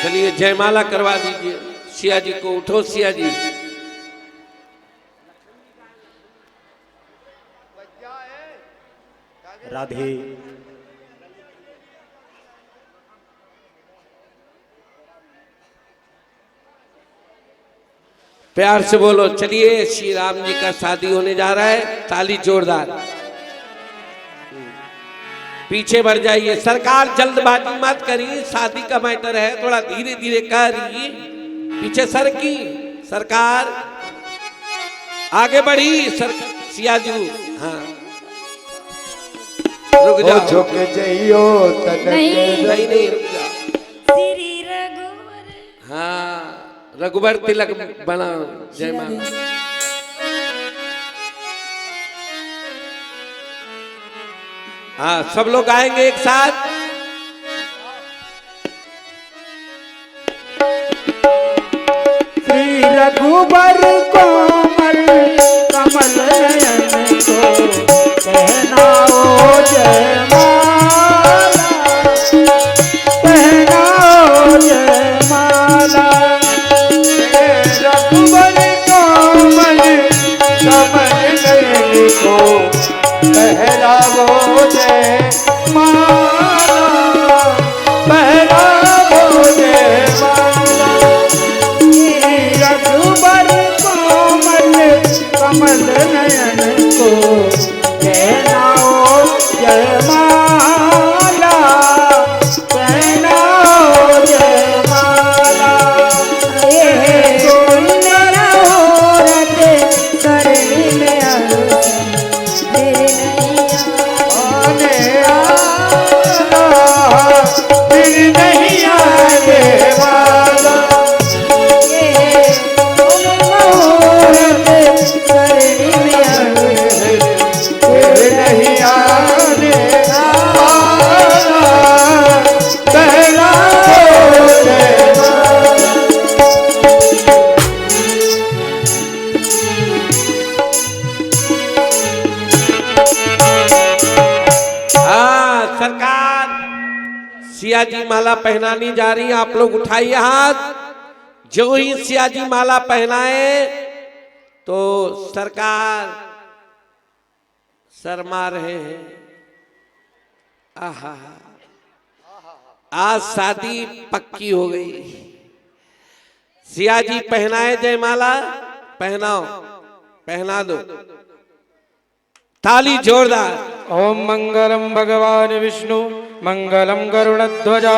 चलिए जयमाला करवा दीजिए सिया जी को। उठो सिया जी। राधे प्यार से बोलो। चलिए श्री राम जी का शादी होने जा रहा है, ताली जोरदार। पीछे बढ़ जाइए सरकार, जल्दबाजी मत करिए, शादी का मैटर है, थोड़ा धीरे धीरे करिए। पीछे सर की सरकार आगे बढ़ी सिया जी। हाँ रुक जाओ, झुक जइयो तन नहीं रुक जाओ। श्री रघुवर। हाँ रघुवर तिलक बना। जय माता। हाँ सब लोग गाएंगे एक साथ। श्री रघुबर कोमल कमल नयन को पहनाओ जयमाला, पहनाओ जयमाला। रघुबर कोमल कमल नयन को पहनाओ जयमाला। सिया जी माला पहनानी जा रही है। आप लोग उठाइए हाथ। जो ही सिया जी माला पहनाए तो सरकार शर्मा रहे हैं। आहा, आज शादी पक्की हो गई। सिया जी पहनाए जयमाला, पहनाओ, पहना दो, ताली जोरदार। ओम मंगलम भगवान विष्णु मंगलम गरुड़ध्वजा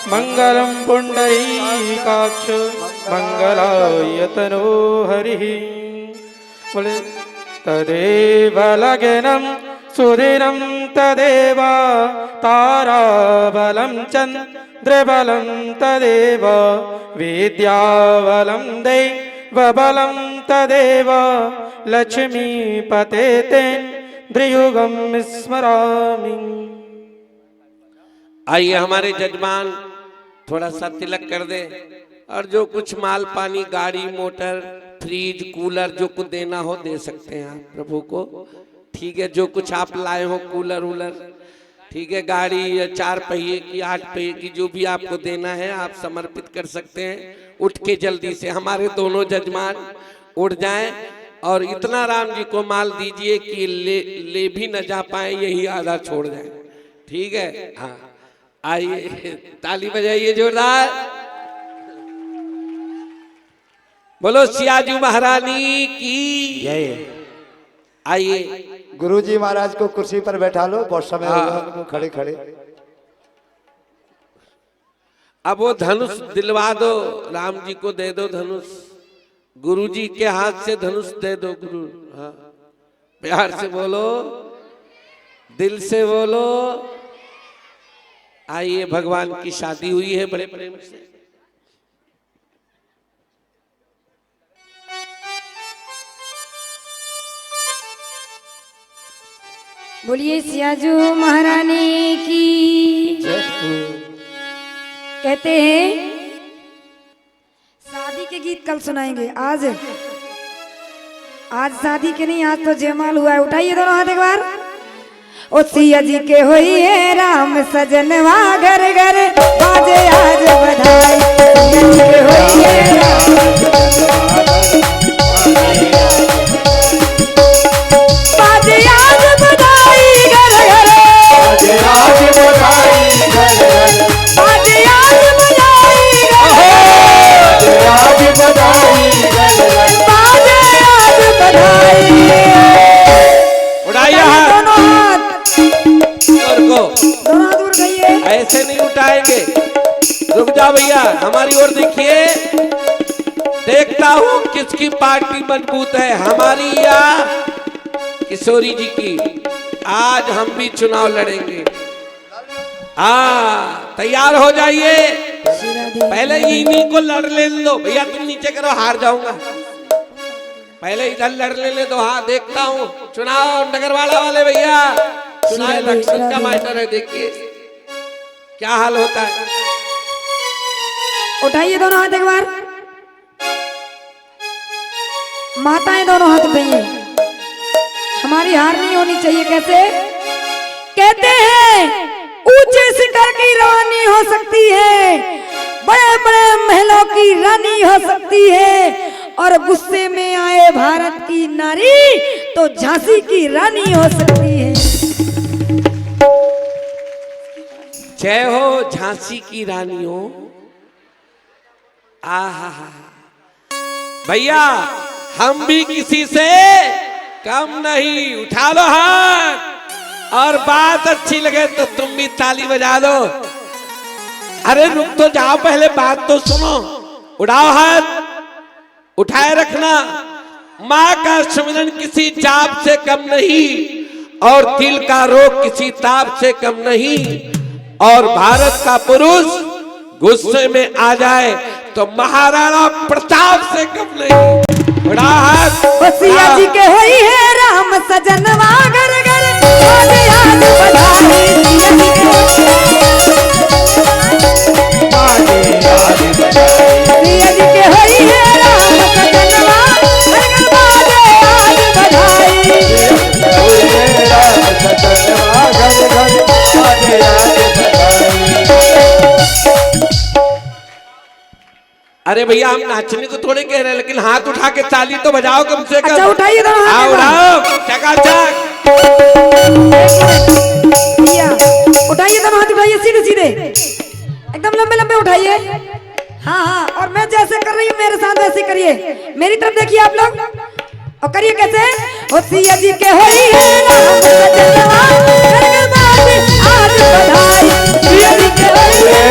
मंगलम पुंडरीकाक्ष मंगलाय तनो हरिः। बोले तदेव लग्नं सुदिनं तदेव ताराबलं चंद्रबलं तदेव विद्याबलं दैवबलं तदेव लक्ष्मीपते तेन्द्रियुगं स्मरामि। आइए हमारे जजमान थोड़ा सा तिलक कर दे, और जो कुछ माल पानी, गाड़ी मोटर, फ्रिज, कूलर जो कुछ देना हो दे सकते हैं आप प्रभु को। ठीक है, जो कुछ आप लाए हो, कूलर वूलर, ठीक है, गाड़ी या 4 पहिए की, 8 पहिए की, जो भी आपको देना है आप समर्पित कर सकते हैं। उठ के जल्दी से हमारे दोनों जजमान उठ जाएं और इतना राम जी को माल दीजिए कि ले भी न जा पाए, यही आधा छोड़ जाए। ठीक है, हाँ आइए ताली बजाइए जोरदार। बोलो सियाजू महारानी की जय। आइए गुरुजी महाराज को कुर्सी पर बैठा लो, बहुत समय हो गया उनको खड़े खड़े। अब वो धनुष दिलवा दो, राम जी को दे दो धनुष। गुरुजी के हाथ से धनुष दे दो गुरु। हाँ, प्यार से बोलो, दिल से बोलो। आइए, भगवान की शादी हुई है बड़े प्रेम से। बोलिए सियाजू महारानी की। कहते हैं शादी के गीत कल सुनाएंगे, आज शादी के नहीं, आज तो जयमाल हुआ है। उठाइए दोनों हाथ एक बार। ओ सिया जी के होई है राम सजनवा, घर घर बाजे आज बधाई। सिया जी के होई है राम बाजे आज बधाई, घर घर बाजे आज बधाई, घर घर बाजे आज बधाई, आज बधाई, बाजे आज बधाई। उड़ाइए हाथ दोनों हाथ दोनों दूर गइए। ऐसे नहीं उठाएंगे। रुक जाओ भैया, हमारी ओर देखिए। देखता हूँ किसकी पार्टी मजबूत है, हमारी या किशोरी जी की। आज हम भी चुनाव लड़ेंगे। हाँ, तैयार हो जाइए। पहले इन्हीं को लड़ ले लो भैया, तुम नीचे करो, हार जाऊंगा। पहले इधर लड़ ले दो। हाँ, देखता हूँ चुनाव नगरवाड़ा वाले भैया, चुनाव इलेक्शन का मैटर है। देखिए क्या हाल होता है। उठाइए दोनों हाथ एक बार। माताएं दोनों हाथ उठाइए। हमारी हार नहीं होनी चाहिए। कैसे कहते हैं, ऊंचे शिखर की रानी हो सकती है, बड़े बड़े महलों की रानी हो सकती है, और गुस्से में आए भारत की नारी तो झांसी की रानी हो सकती है। जय हो झांसी की रानी हो। आहा भैया, हम भी किसी से कम नहीं। उठा लो हाथ, और बात अच्छी लगे तो तुम भी ताली बजा दो। अरे रुक तो जाओ, पहले बात तो सुनो। उड़ाओ हाथ, उठाए रखना। माँ का सुमिरन किसी जाप से कम नहीं, और दिल का रोग किसी ताप से कम नहीं। और भारत का पुरुष गुस्से में आ जाए तो महाराणा प्रताप से कम नहीं। उड़ा हाथ। सिया जी के होई है राम सजनवा, घर घर बाजे आज बधाई। सिया जी के सिया जी के होई है राम सजनवा, घर घर बाजे आज बधाई। राम सजनवा, घर घर बाजे आज बधाई। अरे भैया हम नाचने को थोड़े कह रहे हैं, लेकिन हाथ उठा के ताली तो बजाओ कम से कम। अच्छा उठाइए दोनों हाथ आओ एक बार। राम चकाचक। भैया उठाइए दोनों हाथ, उठाइए सीधे सीधे एकदम लंबे लंबे उठाइए। हाँ हाँ, और मैं जैसे कर रही हूँ मेरे साथ वैसे करिए। मेरी तरफ देखिए आप लोग, और करिए कैसे। ओ सिया जी के होई है राम सजनवा, घर घर बाजी आज बधाई। सिया जी के होई है,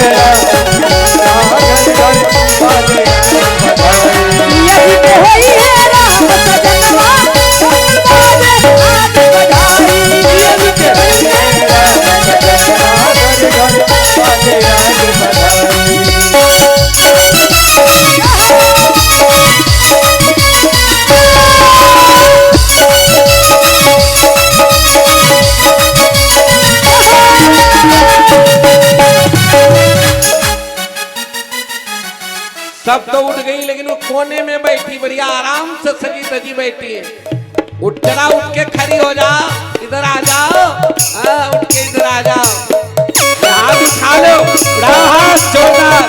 सिया जी के होई है राम सजनवा, घर घर बाजी आज बधाई। सिया जी के होई है राम सजनवा, घर घर बाजी आज बधाई। सब तो उठ गई, लेकिन वो कोने में बैठी बढ़िया आराम से सजी सजी बैठी है। उठ चला, उठ के खड़ी हो जाओ, इधर आ जाओ। उठ के इधर आ जाओ, हाथ उठा लो, उड़ाओ हाथ जोरदार।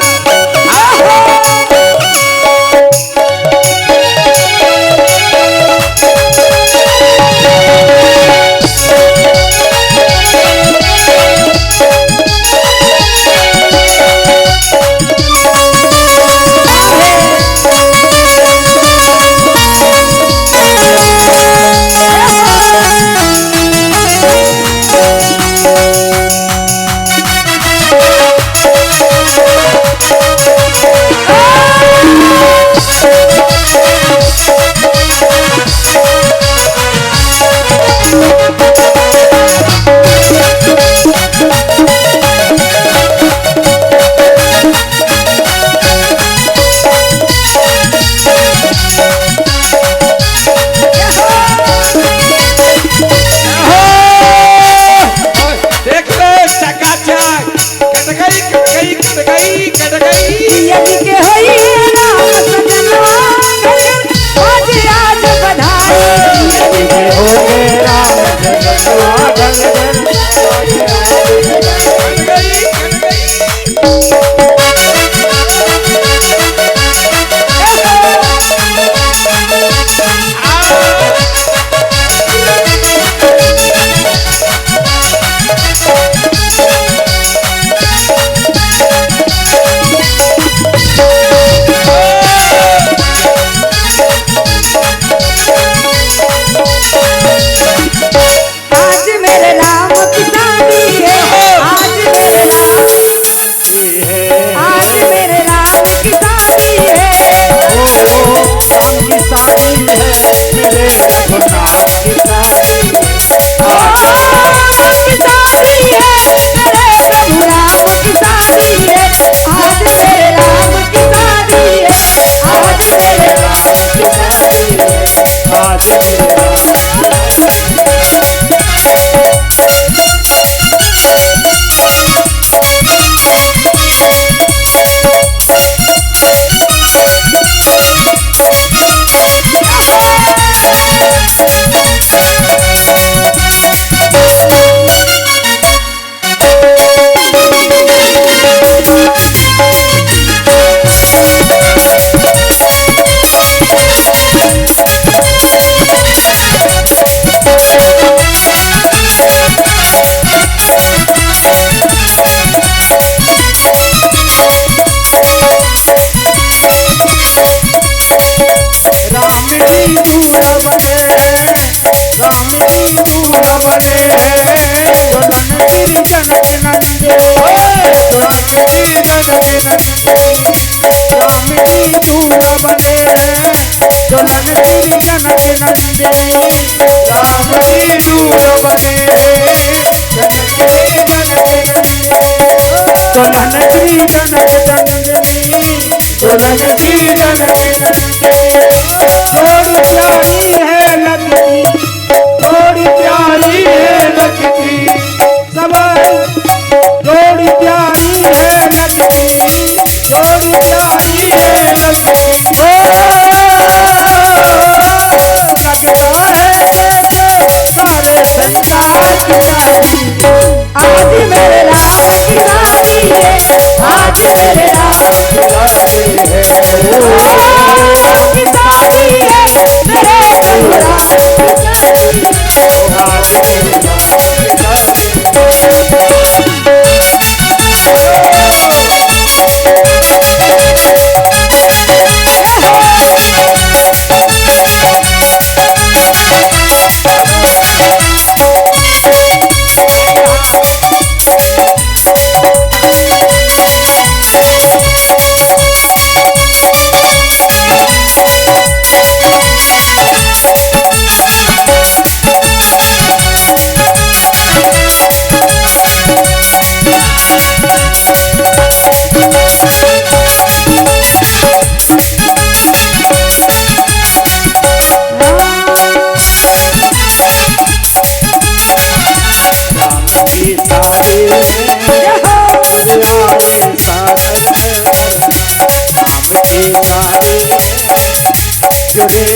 आज मेरे राम की रानी है, आज मेरे राम की रानी है।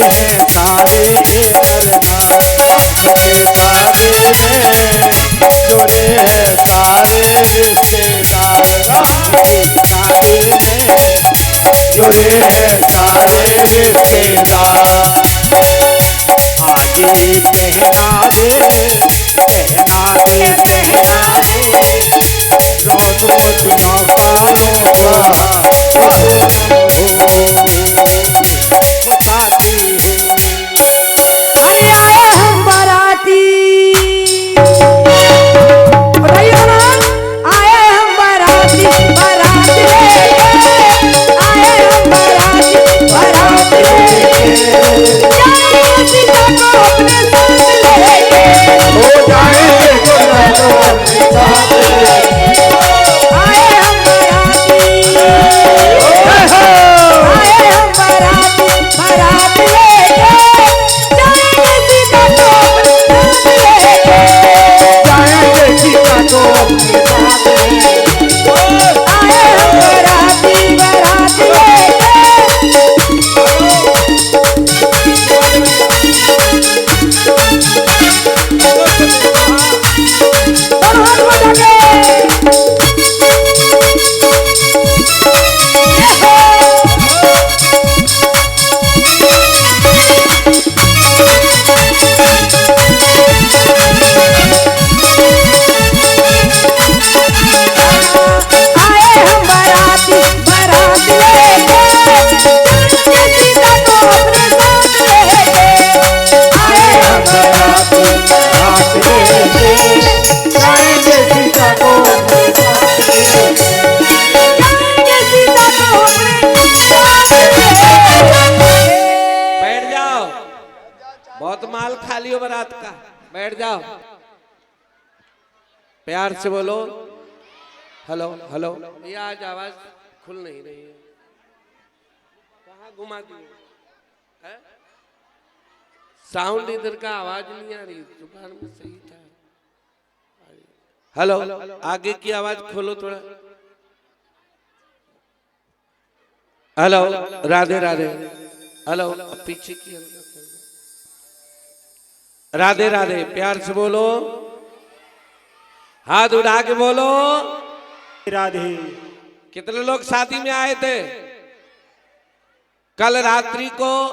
हैं सारे सरदार, अपने सारे हैं, जुड़े हैं सारे रिश्तेदार, राम के सारे हैं, जुड़े हैं सारे रिश्तेदार। आगे पहना दे, पहना दे, पहना दे, रौनों दिनों कानों बताती है। अरे आए हम बाराती, बताइए ना, आए हम बाराती, बारात लेके, आए हम बाराती, बारात लेके, जाएंगे सीता को अपने साथ लेके, हो जाएंगे गुलाबों अपने साथ लेके। आए हम बाराती, आए हम बाराती, बारात लेके, जाएंगे सीता को अपने साथ लेके, जाएंगे सीता को अपने साथ लेके। आए हम बाराती, बारात लेके। दोनों हाथ बजा के। ये हो। आए हम बाराती, बारात लेके, जाएंगे सीता को अपने साथ लेके, आए हम बाराती, साथ लेके, जाएंगे सीता को अपने साथ लेके। जाएंगे सीता को अपने साथ लेके। बैठ जाओ, बहुत माल खा लियो बारात का, बैठ जाओ। प्यार से बोलो हेलो हेलो। ये आज आवाज खुल नहीं रही है, कहाँ घुमा दिए है? साउंड इधर का आवाज नहीं आ रही, जुबान में सही था। हेलो, आगे की आवाज खोलो थोड़ा। हेलो, राधे राधे। हेलो, अब पीछे की राधे राधे। प्यार से बोलो, हाथ उठा के बोलो राधे। कितने लोग शादी में आए थे? कल रात्रि को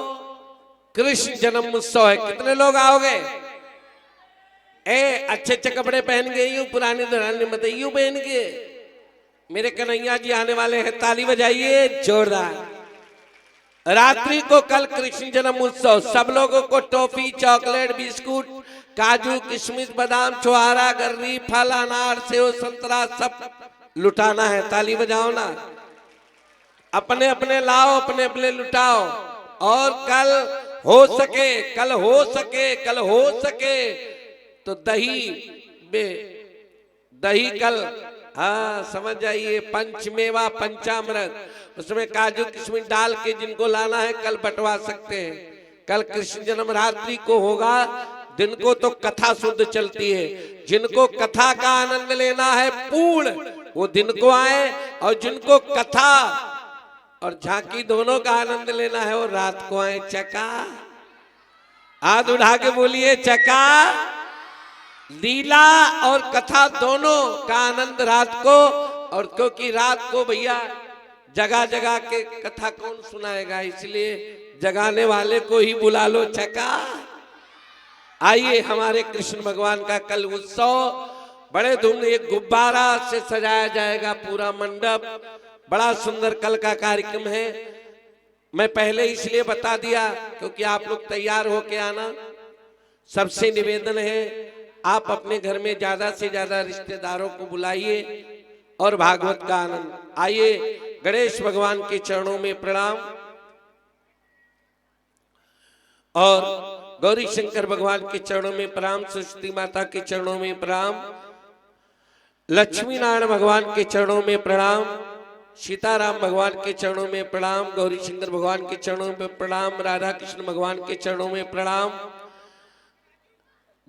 कृष्ण जन्म उत्सव है, कितने लोग आओगे? अच्छे अच्छे कपड़े पहन के यूं, पुरानी दुल्हन मत यूं पहन के। मेरे कन्हैया जी आने वाले हैं, ताली बजाइए जोरदार। रात्रि को कल कृष्ण जन्म उत्सव, सब लोगों को टॉफी, चॉकलेट, बिस्कुट, काजू, किशमिश, बादाम, छुहारा, गर्री, फल, अनार, सेव, संतरा सब लुटाना है। ताली बजाओ ना, अपने अपने लाओ, अपने अपने लुटाओ। और कल हो सके, कल हो सके, कल हो सके तो दही कल, हाँ समझ जाइए, पंचमेवा पंचामृत, उसमें काजू किशमिश डाल के जिनको लाना है कल बंटवा सकते हैं। कल कृष्ण जन्म रात्रि को होगा। दिन को तो कथा शुद्ध चलती है, जिनको कथा का आनंद लेना है पूर्ण, वो दिन को आए, और जिनको कथा और झांकी दोनों का आनंद लेना है वो रात को आए। चका, हाथ उठा के बोलिए चका। लीला और कथा दोनों का आनंद रात को, और क्योंकि रात को भैया जगह जगह के कथा कौन सुनाएगा, इसलिए जगाने वाले को ही बुला लो। चका, आइए, हमारे कृष्ण भगवान का कल उत्सव बड़े धूम, एक गुब्बारा से सजाया जाएगा पूरा मंडप, बड़ा सुंदर कल का कार्यक्रम है। मैं पहले इसलिए बता दिया क्योंकि आप लोग तैयार होके आना। सबसे निवेदन है, आप अपने घर में ज्यादा से ज्यादा रिश्तेदारों को बुलाइए और भागवत का आनंद। आइए, गणेश भगवान के चरणों में प्रणाम और गौरी शंकर भगवान के चरणों में प्रणाम, सरस्वती माता के चरणों में प्रणाम, लक्ष्मी नारायण भगवान के चरणों में प्रणाम, सीताराम भगवान के चरणों में प्रणाम, गौरी शंकर भगवान के चरणों में प्रणाम, राधा कृष्ण भगवान के चरणों में प्रणाम,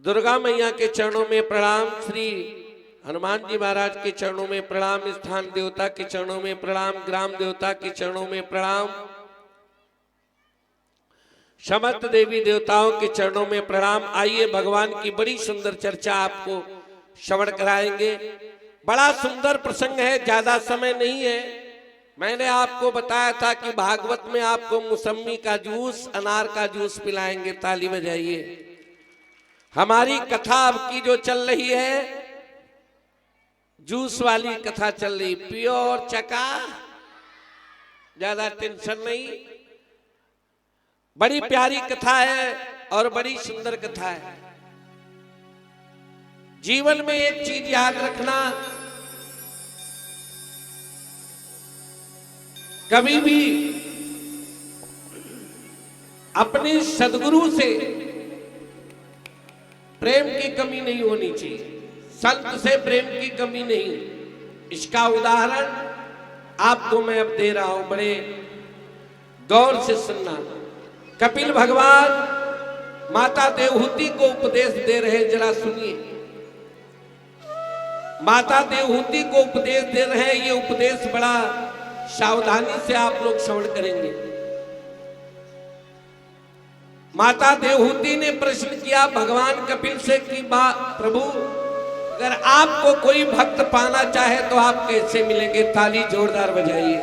दुर्गा मैया के चरणों में प्रणाम, श्री हनुमान जी महाराज के चरणों में प्रणाम, स्थान देवता के चरणों में प्रणाम, ग्राम देवता के चरणों में प्रणाम, समस्त देवी देवताओं के चरणों में प्रणाम। आइए भगवान की बड़ी सुंदर चर्चा आपको श्रवण कराएंगे। बड़ा सुंदर प्रसंग है, ज्यादा समय नहीं है। मैंने आपको बताया था कि भागवत में आपको मौसम्मी का जूस, अनार का जूस पिलाएंगे। ताली बजाइए। हमारी कथा अब की जो चल रही है, जूस वाली कथा चल रही, प्योर चका, ज्यादा टेंशन नहीं। बड़ी प्यारी कथा है और बड़ी सुंदर कथा है। जीवन में एक चीज याद रखना, कभी भी अपने सद्गुरु से प्रेम की कमी नहीं होनी चाहिए। संत से प्रेम की कमी नहीं। इसका उदाहरण आपको मैं अब दे रहा हूं, बड़े गौर से सुनना। कपिल भगवान माता देवहूति को उपदेश दे रहे, जरा सुनिए। माता देवहूति को उपदेश दे रहे हैं। ये उपदेश बड़ा सावधानी से आप लोग श्रवण करेंगे। माता देवहूति ने प्रश्न किया भगवान कपिल से कि प्रभु, अगर आपको कोई भक्त पाना चाहे तो आप कैसे मिलेंगे? ताली जोरदार बजाइए।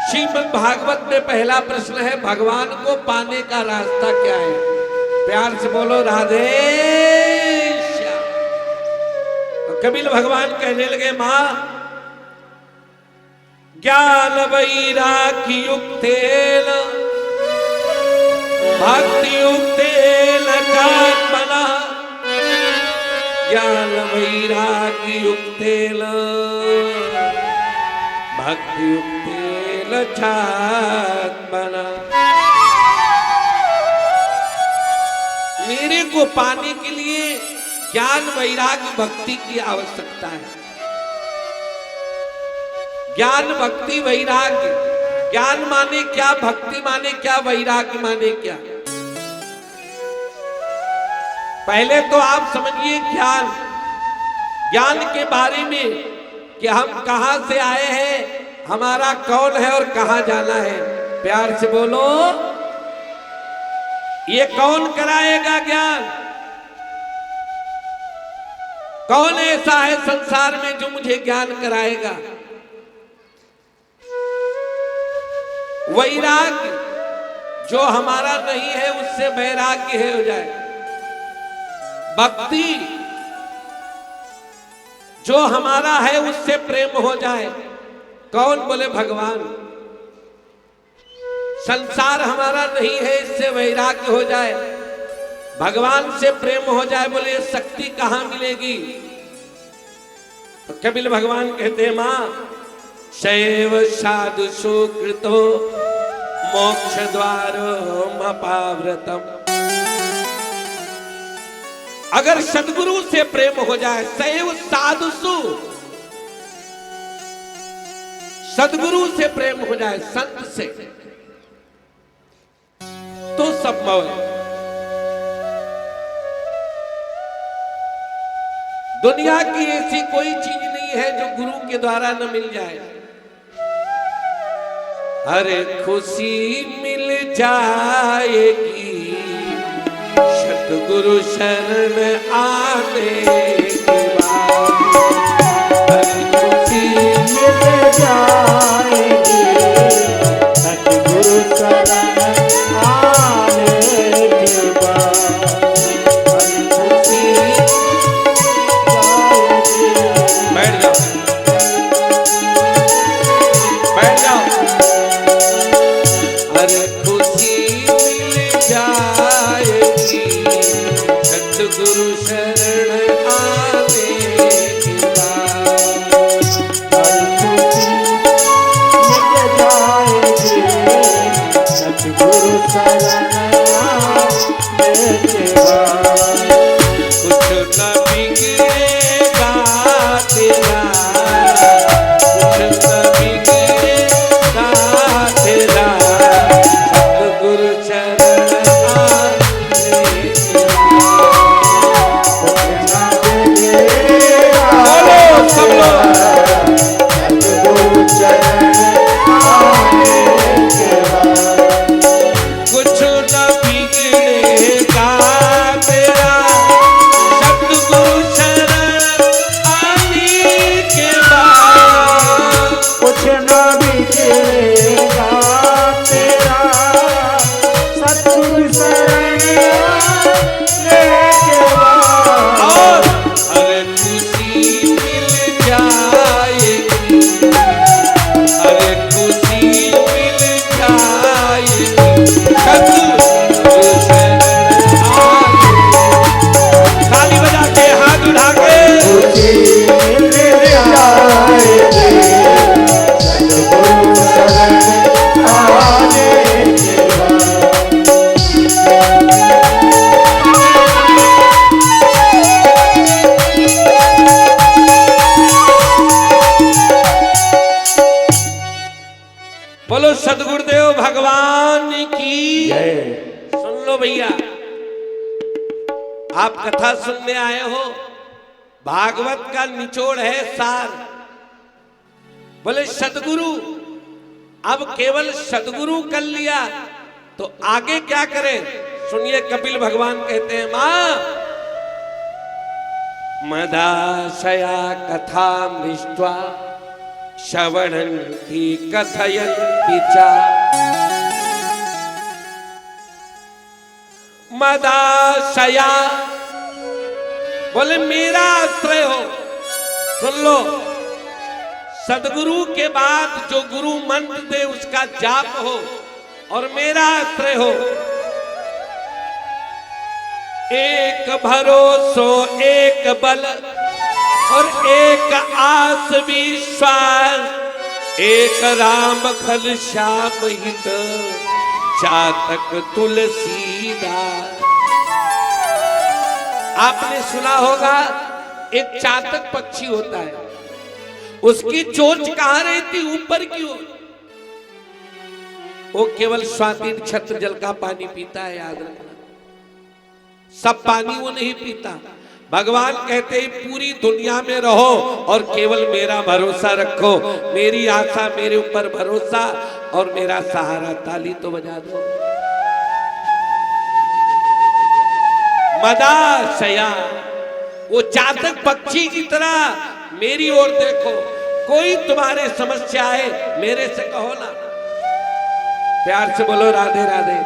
श्रीमद् भागवत में पहला प्रश्न है, भगवान को पाने का रास्ता क्या है? प्यार से बोलो राधे श्याम। तो कपिल भगवान कहने लगे, मां, ज्ञान वैराग्य युक्तेन भक्ति युक्तेन चात्मना, ज्ञान वैराग्य युक्तेन भक्ति युक्तेन चात्मना। मेरे को पाने के लिए ज्ञान वैराग्य भक्ति की आवश्यकता है। ज्ञान भक्ति वैराग्य, ज्ञान माने क्या, भक्ति माने क्या, वैराग्य माने क्या? पहले तो आप समझिए ज्ञान, ज्ञान के बारे में कि हम कहां से आए हैं, हमारा कौन है और कहां जाना है। प्यार से बोलो, ये कौन कराएगा ज्ञान? कौन ऐसा है संसार में जो मुझे ज्ञान कराएगा? वैराग्य, जो हमारा नहीं है उससे वैराग्य है हो जाए। भक्ति, जो हमारा है उससे प्रेम हो जाए। कौन? बोले भगवान। संसार हमारा नहीं है, इससे वैराग्य हो जाए, भगवान से प्रेम हो जाए। बोले शक्ति कहां मिलेगी? तो कपिल भगवान कहते हैं, मां, शैव साधु सुकृतो मोक्ष द्वारम अपाव्रतम। अगर सद्गुरु से प्रेम हो जाए, शैव साधुसु, सद्गुरु से प्रेम हो जाए, संत से, तो संभव है। दुनिया की ऐसी कोई चीज नहीं है जो गुरु के द्वारा न मिल जाए। अरे खुशी मिल जाएगी सतगुरु शरण आने के बाद। अरे खुशी मिल जाएगी सतगुरु शरण आने के बाद। बैठ जाओ, बैठ जाओ। अरे खुशी मिल जाएगी सतगुरु शरण आने के बाद। मिल जाएगी सतगुरु शरण आने के बाद। कुछ न बिगड़ेगा तेरा, कुछ न बिगड़ेगा तेरा, सतगुरु शरण आने के बाद। बोलो सब लोग। सतगुरु शरण आने के बाद। सदगुरुदेव भगवान की जय। सुन लो भैया, आप कथा सुनने आए हो, भागवत का निचोड़ है सार। बोले सदगुरु, अब केवल सदगुरु कर लिया तो आगे क्या करें? सुनिए, कपिल भगवान कहते हैं, मां मदाशया कथा मृष्ट्वा श्रवणन्ति कथयन्ति च मदाशया। बोले मेरा आश्रय हो। सुन लो, सदगुरु के बाद जो गुरु मंत्र दे उसका जाप हो और मेरा आश्रय हो। एक भरोसो एक बल और एक आस विश्वास, एक राम खल श्याम हित चातक तुलसीदास। आपने सुना होगा, एक चातक पक्षी होता है, उसकी चोंच कहां रहती? ऊपर की ओर। वो केवल स्वाति नक्षत्र जल का पानी पीता है, याद रखना। सब पानी वो नहीं पीता। भगवान कहते हैं पूरी दुनिया में रहो और केवल मेरा भरोसा रखो, मेरी आशा, मेरे ऊपर भरोसा और मेरा सहारा। ताली तो बजा दो। मदाशया, वो चातक पक्षी की तरह मेरी ओर देखो। कोई तुम्हारे समस्या है मेरे से कहो ना। प्यार से बोलो राधे राधे।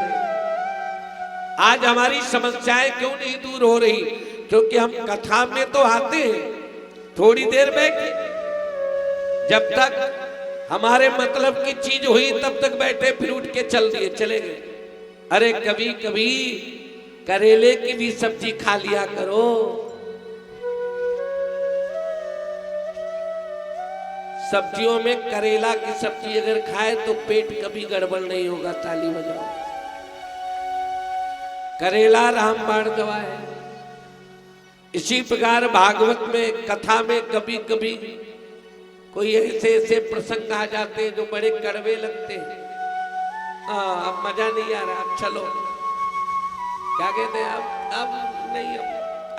आज हमारी समस्याएं क्यों नहीं दूर हो रही? क्योंकि हम कथा में तो आते हैं, थोड़ी देर बैठे, जब तक हमारे मतलब की चीज हुई तब तक बैठे, फिर उठ के चल दिए, चले गए। अरे कभी कभी करेले की भी सब्जी खा लिया करो। सब्जियों में करेला की सब्जी अगर खाए तो पेट कभी गड़बड़ नहीं होगा। ताली बजाओ। करेला रामबाण दवा है। इसी प्रकार भागवत में, कथा में कभी कभी कोई ऐसे ऐसे प्रसंग आ जाते हैं जो बड़े कड़वे लगते हैं। अब मजा नहीं आ रहा, अब चलो, क्या कहते हैं, अब नहीं,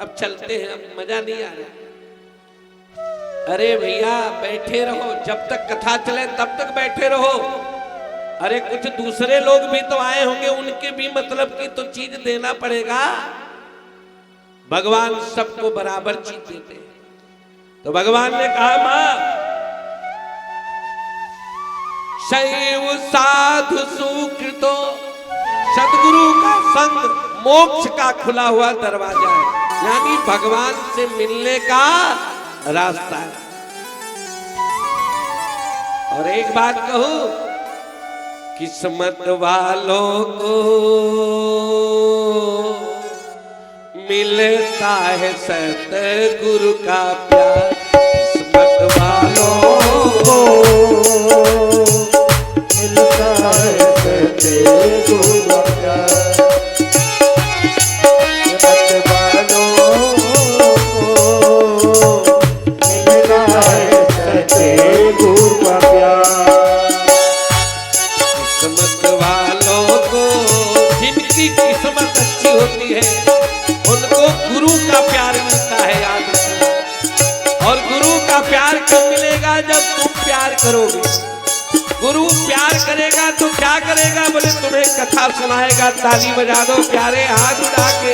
अब चलते हैं, अब मजा नहीं आ रहा। अरे भैया बैठे रहो, जब तक कथा चले तब तक बैठे रहो। अरे कुछ दूसरे लोग भी तो आए होंगे, उनके भी मतलब की तो चीज देना पड़ेगा। भगवान सबको बराबर चीज देते हैं। तो भगवान ने कहा, मां शैव साधु सुकृतो, सदगुरु का संग मोक्ष का खुला हुआ दरवाजा है, यानी भगवान से मिलने का रास्ता है। और एक बात कहूं, किस्मत वालों को मिलता है सतगुरु का प्यार। किस्मत वालों को मिलता है सतगुरु का प्यार। किस्मत वालों को मिलता है सतगुरु का प्यार। किस्मत वालों को, जिनकी किस्मत अच्छी होती है उनको गुरु का प्यार मिलता है, याद रखना। और गुरु का प्यार कब मिलेगा? जब तुम प्यार करोगे। गुरु प्यार करेगा तो क्या करेगा? बोले तुम्हें कथा सुनाएगा। ताली बजा दो प्यारे, हाथ उठा के।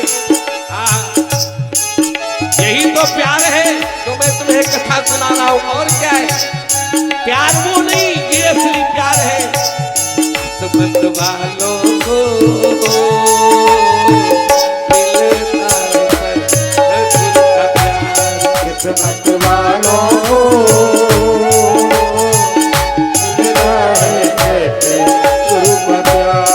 यही तो प्यार है तो मैं तुम्हें कथा सुना रहा हूं। और क्या है प्यार? वो नहीं, ये असली प्यार है। किस्मत वालों को मिलता है सतगुरु का प्यार। किस्मत वालों को मिलता है सतगुरु का प्यार।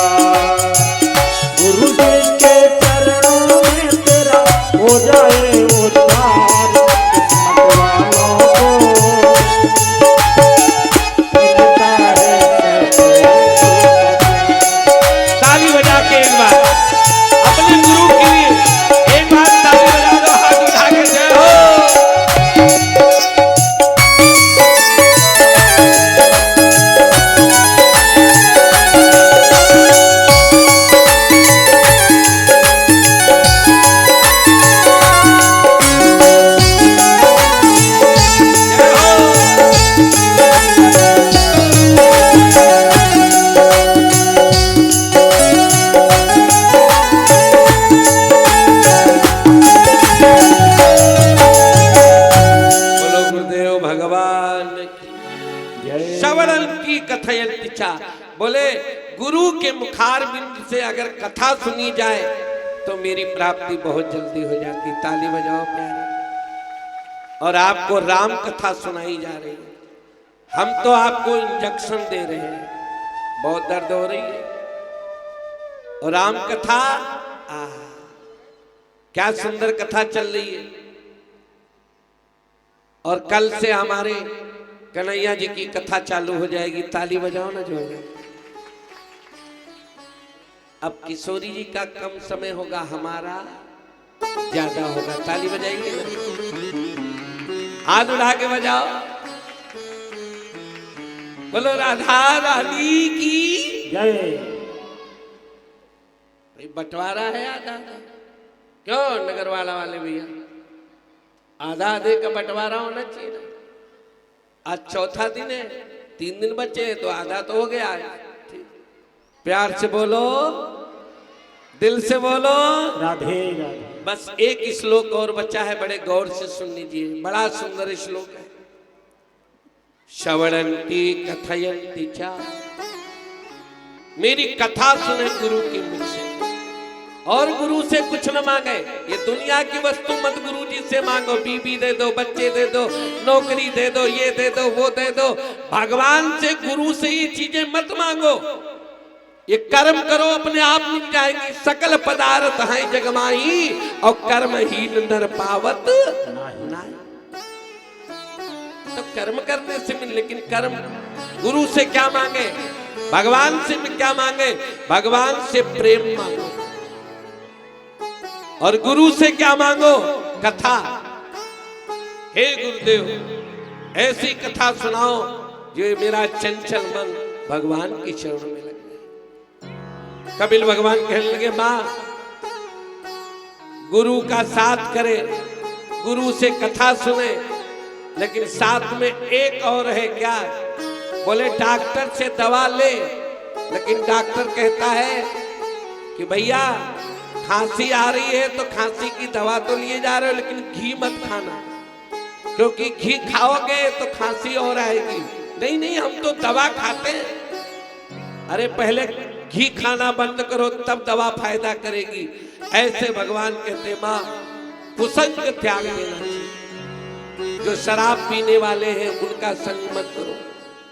गुरु जी के चरणों में तेरा हो जाए उद्धार। किस्मत वालों को मिलता है सतगुरु का प्यार। ताली बजा के एक बार। गुरु के मुखार बिंद से अगर कथा सुनी जाए तो मेरी प्राप्ति बहुत जल्दी हो जाती। ताली बजाओ प्यारे। और आपको राम कथा सुनाई जा रही है, हम तो आपको इंजेक्शन दे रहे हैं, बहुत दर्द हो रही है। और राम कथा क्या सुंदर कथा चल रही है। और कल से हमारे कन्हैया जी की कथा चालू हो जाएगी। ताली बजाओ ना जोर। अब किशोरी जी का कम समय होगा, हमारा ज्यादा होगा। ताली बजाएंगे ना, हाथ उठा के बजाओ। बोलो राधा रानी की जय। भाई बंटवारा है आधा, क्यों नगर वाले भैया, आधा आधे का बंटवारा होना चाहिए ना। आज चौथा दिन है, 3 दिन बचे हैं तो आधा तो हो गया। प्यार से बोलो, दिल से बोलो राधे राधे। बस एक श्लोक और बचा है, बड़े गौर से सुन लीजिए, बड़ा सुंदर श्लोक है। श्रवणंती कथयंती चा, मेरी कथा सुने गुरु की मुख से, और गुरु से कुछ न मांगे। ये दुनिया की वस्तु मत गुरु जी से मांगो, बीबी दे दो, बच्चे दे दो, नौकरी दे दो, ये दे दो, वो दे दो। भगवान से, गुरु से ये चीजें मत मांगो। ये कर्म करो, अपने आप मिल जाएंगी। सकल पदार्थ हैं जगमाही, और कर्महीन नर पावत नहीं। तो कर्म करने से मिल, लेकिन कर्म गुरु से क्या मांगे, भगवान से क्या मांगे, भगवान से प्रेम मांगो। और गुरु से क्या मांगो, कथा। हे गुरुदेव ऐसी कथा सुनाओ जो मेरा चंचल मन भगवान की चरण में लगे। कपिल भगवान कहने लगे, मां गुरु का साथ करे, गुरु से कथा सुने, लेकिन साथ में एक और है। क्या? बोले डॉक्टर से दवा ले, लेकिन डॉक्टर कहता है कि भैया खांसी आ रही है तो खांसी की दवा तो लिए जा रहे हो, लेकिन घी मत खाना, क्योंकि घी खाओगे तो खांसी और आएगी। नहीं नहीं, हम तो दवा खाते हैं। अरे पहले घी खाना बंद करो, तब दवा फायदा करेगी। ऐसे भगवान कहते, मां कुसंग त्याग देना चाहिए। जो शराब पीने वाले हैं उनका संग मत करो।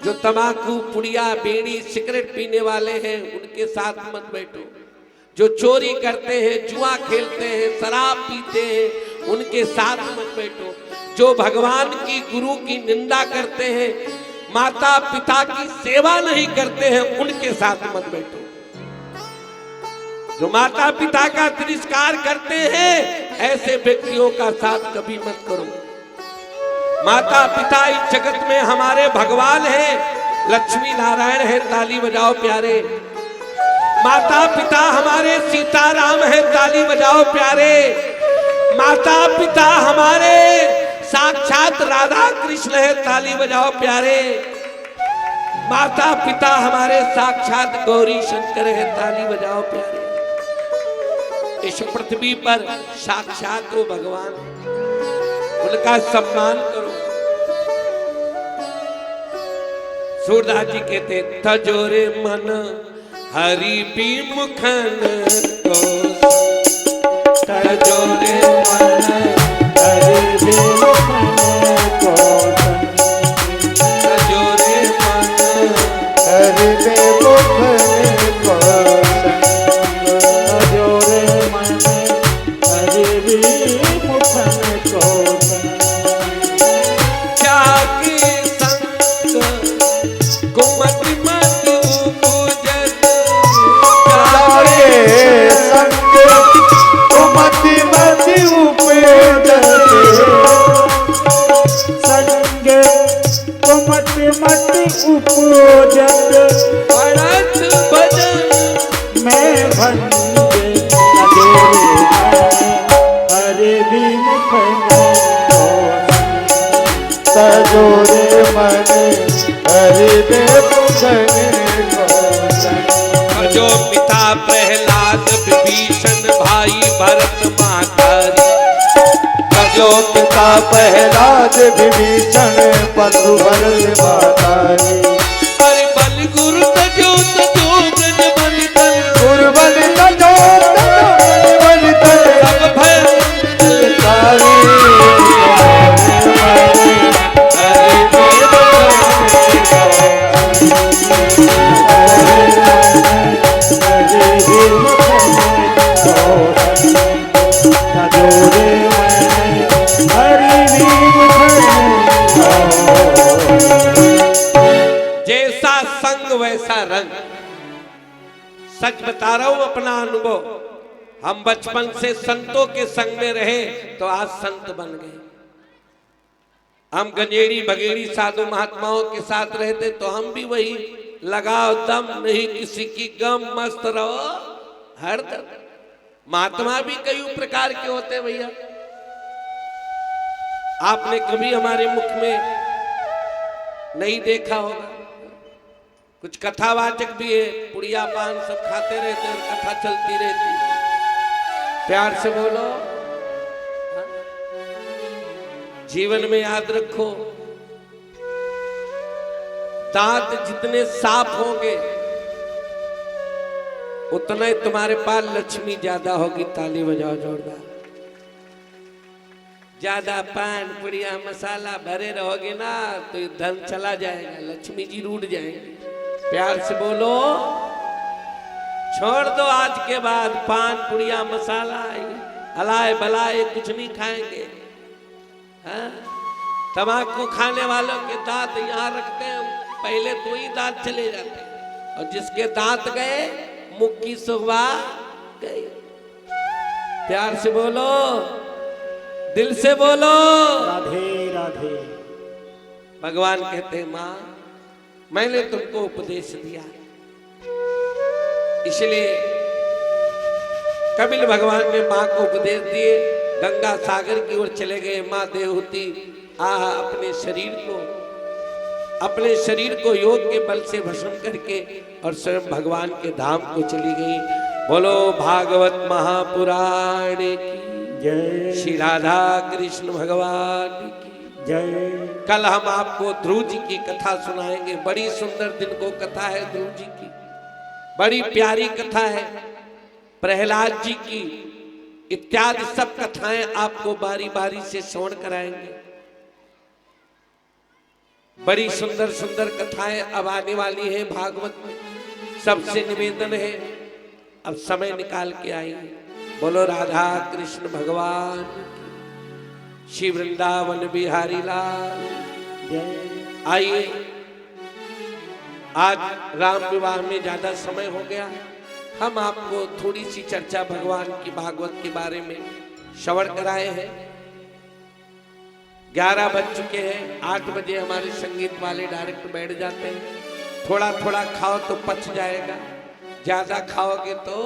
जो तंबाकू, पुड़िया, बीड़ी, सिगरेट पीने वाले हैं उनके साथ मत बैठो। जो चोरी करते हैं, जुआ खेलते हैं, शराब पीते हैं, उनके साथ मत बैठो। जो भगवान की, गुरु की निंदा करते हैं, माता पिता की सेवा नहीं करते हैं, उनके साथ मत बैठो। जो माता पिता का तिरस्कार करते हैं, ऐसे व्यक्तियों का साथ कभी मत करो। माता पिता इस जगत में हमारे भगवान हैं, लक्ष्मी नारायण है। ताली बजाओ प्यारे। माता पिता हमारे सीताराम है। ताली बजाओ प्यारे। माता पिता हमारे साक्षात राधा कृष्ण है। ताली बजाओ प्यारे। माता पिता हमारे साक्षात गौरी शंकर है। ताली बजाओ प्यारे। इस पृथ्वी पर साक्षात वो भगवान, उनका सम्मान करो। सूरदास जी कहते, तजोरे मन हरि विमुखन को, तजोरे मन हरि विमुखन को, तजोरे मन हरि विमुखन को, तजोरे मन हरि विमुखन को। त्यागी संग कुमत मत उपजत, तारे संग कुमति मति उपजत, संग कुमति मति उपजत, पढ़त भजन मैं भंगे तजोरे मन हरि विमुखन को, तजोरे मन हरि विमुखन को। जो पिता प्रहलाद विभीषण भाई भरत मातारी, जो पिता प्रहलाद विभीषण बंधु भरत मातारी, पर बल गुरु तजो ब्रज सच बता रहा हूं अपना अनुभव। हम बचपन से संतों के संग में रहे तो आज संत बन गए। हम गंजेड़ी बगेड़ी साधु महात्माओं के साथ रहते तो हम भी वही लगाओ दम नहीं किसी की गम, मस्त रहो हर दम। महात्मा भी कई प्रकार के होते हैं भैया। आपने कभी हमारे मुख में नहीं देखा होगा, कुछ कथावाचक भी है, पुड़िया पान सब खाते रहते हैं, कथा चलती रहती। प्यार से बोलो। जीवन में याद रखो, दांत जितने साफ होंगे उतना ही तुम्हारे पास लक्ष्मी ज्यादा होगी। ताली बजाओ जोरदार। ज्यादा पान पुड़िया मसाला भरे रहोगे ना तो ये धन चला जाएगा, लक्ष्मी जी रूठ जाएंगे। प्यार से बोलो। छोड़ दो आज के बाद पान पुड़िया मसाला अलाए बलाए कुछ नहीं खाएंगे। हाँ? तंबाकू खाने वालों के दांत यहाँ रखते हैं, पहले तो ही दांत चले जाते हैं, और जिसके दांत गए मुख की सुगवा गई। प्यार से बोलो, दिल से बोलो। राधे राधे। भगवान कहते हैं मां मैंने तुमको उपदेश दिया, इसलिए कपिल भगवान ने मां को उपदेश दिए, गंगा सागर की ओर चले गए। मां देवहूति अपने शरीर को योग के बल से भस्म करके और स्वयं भगवान के धाम को चली गई। बोलो भागवत महापुराण की जय। श्री राधा कृष्ण भगवान की जय। कल हम आपको ध्रुव जी की कथा सुनाएंगे। बड़ी सुंदर दिन को कथा है ध्रुव जी की, बड़ी प्यारी कथा है। प्रहलाद जी की इत्यादि सब कथाएं आपको बारी बारी से श्रवण कराएंगे। बड़ी सुंदर सुंदर कथाएं अब आने वाली है भागवत में। सबसे निवेदन है अब समय निकाल के आइए। बोलो राधा कृष्ण भगवान की, श्री वृंदावन बिहारी लाल जय। आइए। आज राम विवाह में ज्यादा समय हो गया, हम आपको थोड़ी सी चर्चा भगवान की भागवत के बारे में श्रवण कराए हैं। 11 बज चुके हैं, 8 बजे हमारे संगीत वाले डायरेक्ट बैठ जाते हैं। थोड़ा थोड़ा खाओ तो पच जाएगा, ज्यादा खाओगे तो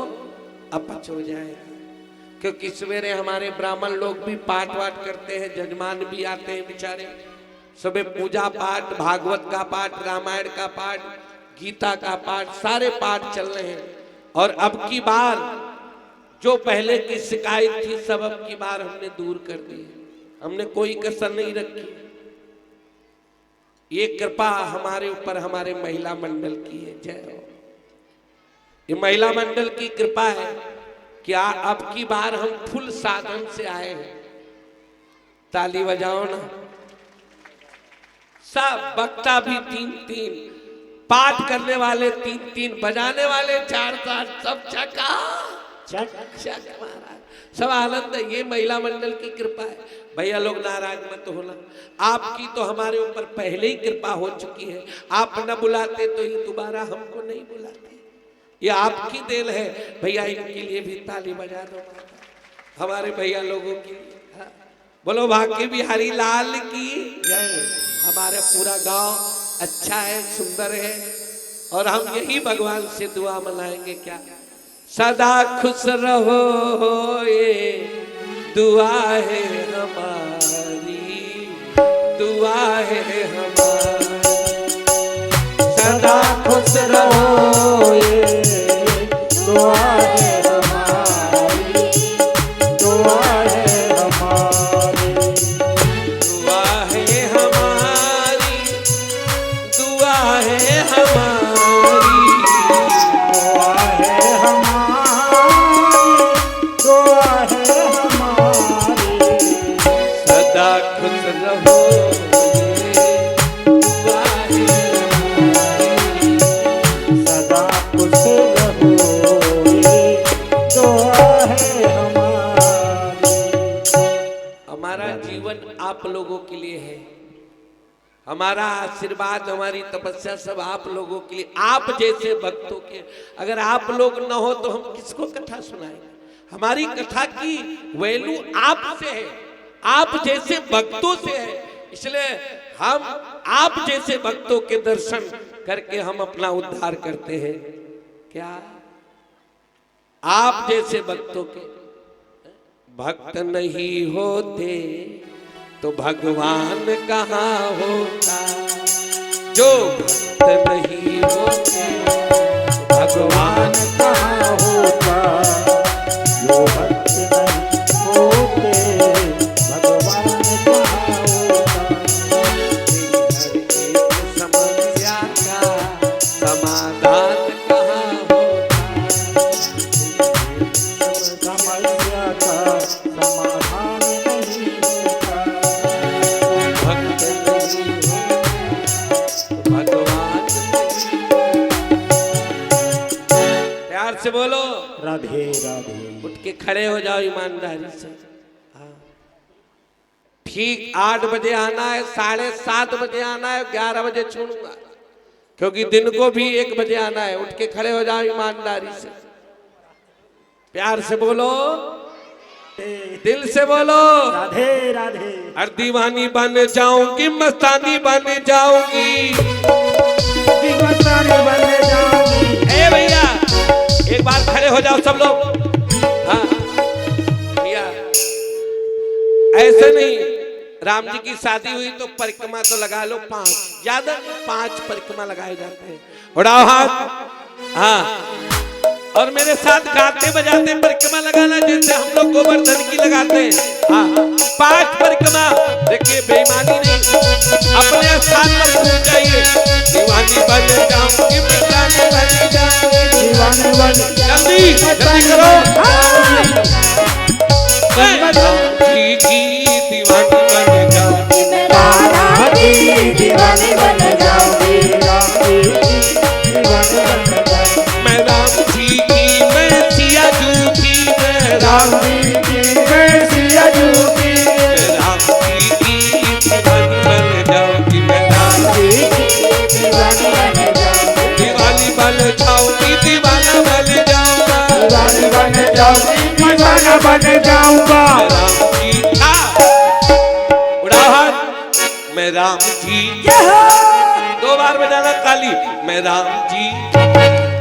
अपच हो जाएगा। क्योंकि सवेरे हमारे ब्राह्मण लोग भी पाठ वाठ करते हैं, जजमान भी आते हैं बेचारे। सुबह पूजा पाठ, भागवत का पाठ, रामायण का पाठ, गीता का पाठ, सारे पाठ चल रहे हैं। और अब की बार जो पहले की शिकायत थी सब अब की बार हमने दूर कर दी है। हमने कोई कसर नहीं रखी। ये कृपा हमारे ऊपर हमारे महिला मंडल की है। जय हो। ये महिला मंडल की कृपा है कि अब की बार हम फुल साधन से आए हैं। ताली बजाओ ना। सब वक्ता भी 3-3, पाठ करने वाले 3-3, बजाने वाले 4-4, सब चका चक महाराज, सब आनंद है। ये महिला मंडल की कृपा है। भैया लोग नाराज मत होना, आपकी तो हमारे ऊपर पहले ही कृपा हो चुकी है। आप न बुलाते तो ये दोबारा हमको नहीं बुलाते, ये आपकी देन है। भैया इनके लिए भी ताली बजा दो, हमारे भैया लोगों के लिए। हाँ। बोलो भाग्य बिहारी लाल की जय। हमारा पूरा गांव अच्छा है, सुंदर है, और हम यही भगवान से दुआ मनाएंगे क्या, सदा खुश रहो ये दुआ है हमारी, दुआ है हमारी। सदा खुश रहो ये दुआ है हमारी, दुआ है हमारी, दुआ है हमारी, दुआ है हमारी, दुआ है हमारी, दुआ है हमारी। सदा खुश रहो ये दुआ है हमारी। सदा खुश रहो ये दुआ है हमारी। हमारा जीवन आप लोगों के लिए है। हमारा आशीर्वाद, हमारी तपस्या सब आप लोगों के लिए, आप जैसे भक्तों के। अगर आप लोग न हो तो हम किसको कथा सुनाएंगे? हमारी कथा की वैल्यू आपसे है, आप जैसे भक्तों से है। इसलिए हम आप जैसे भक्तों के दर्शन करके हम अपना उद्धार करते हैं। क्या आप जैसे भक्तों के भक्त नहीं होते तो भगवान कहाँ होता? जो भक्त नहीं होते तो भगवान कहाँ होता? जो भक्त नहीं होते भगवान कहाँ होता? हर एक समस्या का समाधान कहाँ होता? समस्या का समाधान नहीं होता। भक्त नहीं होते तो भगवान प्यार से बोलो राधे राधे। उठ के खड़े हो जाओ ईमानदारी से। हाँ। ठीक 8 बजे आना है, 7:30 बजे आना है, 11 बजे छोड़ूंगा, क्योंकि दिन को भी 1 बजे आना है। उठ के खड़े हो जाओ ईमानदारी से। प्यार से बोलो, दिल से बोलो। राधे राधे। हर दीवानी बन जाऊंगी, मस्तानी बन जाऊंगी। दीवानी बन जाऊंगी। ए भैया एक बार खड़े हो जाओ सब लोग। हाँ भैया ऐसे नहीं, राम जी की शादी हुई तो परिक्रमा तो लगा लो 5, ज्यादा 5 परिक्रमा लगाए जाते हैं। उड़ाओ हाथ। हाँ, और मेरे साथ गाते बजाते परिक्रमा लगाना, जैसे हम लोग गोवर्धन की लगाते हैं। हाँ 5 परिक्रमा। देखिए बेईमानी नहीं, अपने स्थान पर पहुंच जाइए। दीवानी बन जाऊंगी, मस्तानी बन जाऊंगी। दीवानी बन जल्दी जल्दी करो। मैं जी की दीवानी बन जाऊंगी। राधा की दीवानी बन जाऊंगी। मैं राम जी की, मैं सिया जू की, मैं राम जी की दीवानी बन जाऊंगी। मैं राम जी दीवानी बन जाऊंगी, दीवाना बन जाऊंगा। दीवाना बन जाऊंगा। राम जी का उड़ाओ हाथ। मैं राम जी 2 बार बजाना ताली। मैं राम जी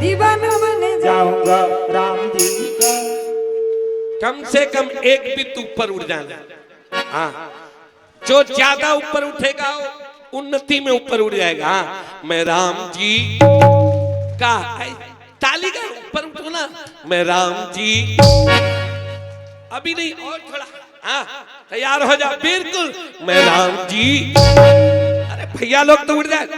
दीवाना बन जाऊंगा राम जी का। कम से कम एक बित ऊपर उड़ जाना। हाँ, जो ज्यादा ऊपर उठेगा वो उन्नति में ऊपर उड़ जाएगा। हाँ, मैं राम जी का ताली का ऊपर उठो ना। मैं राम जी अभी नहीं, और थोड़ा। हाँ तैयार हो जाओ बिल्कुल। मैं राम जी। अरे भैया लोग तो उड़ जाए तो।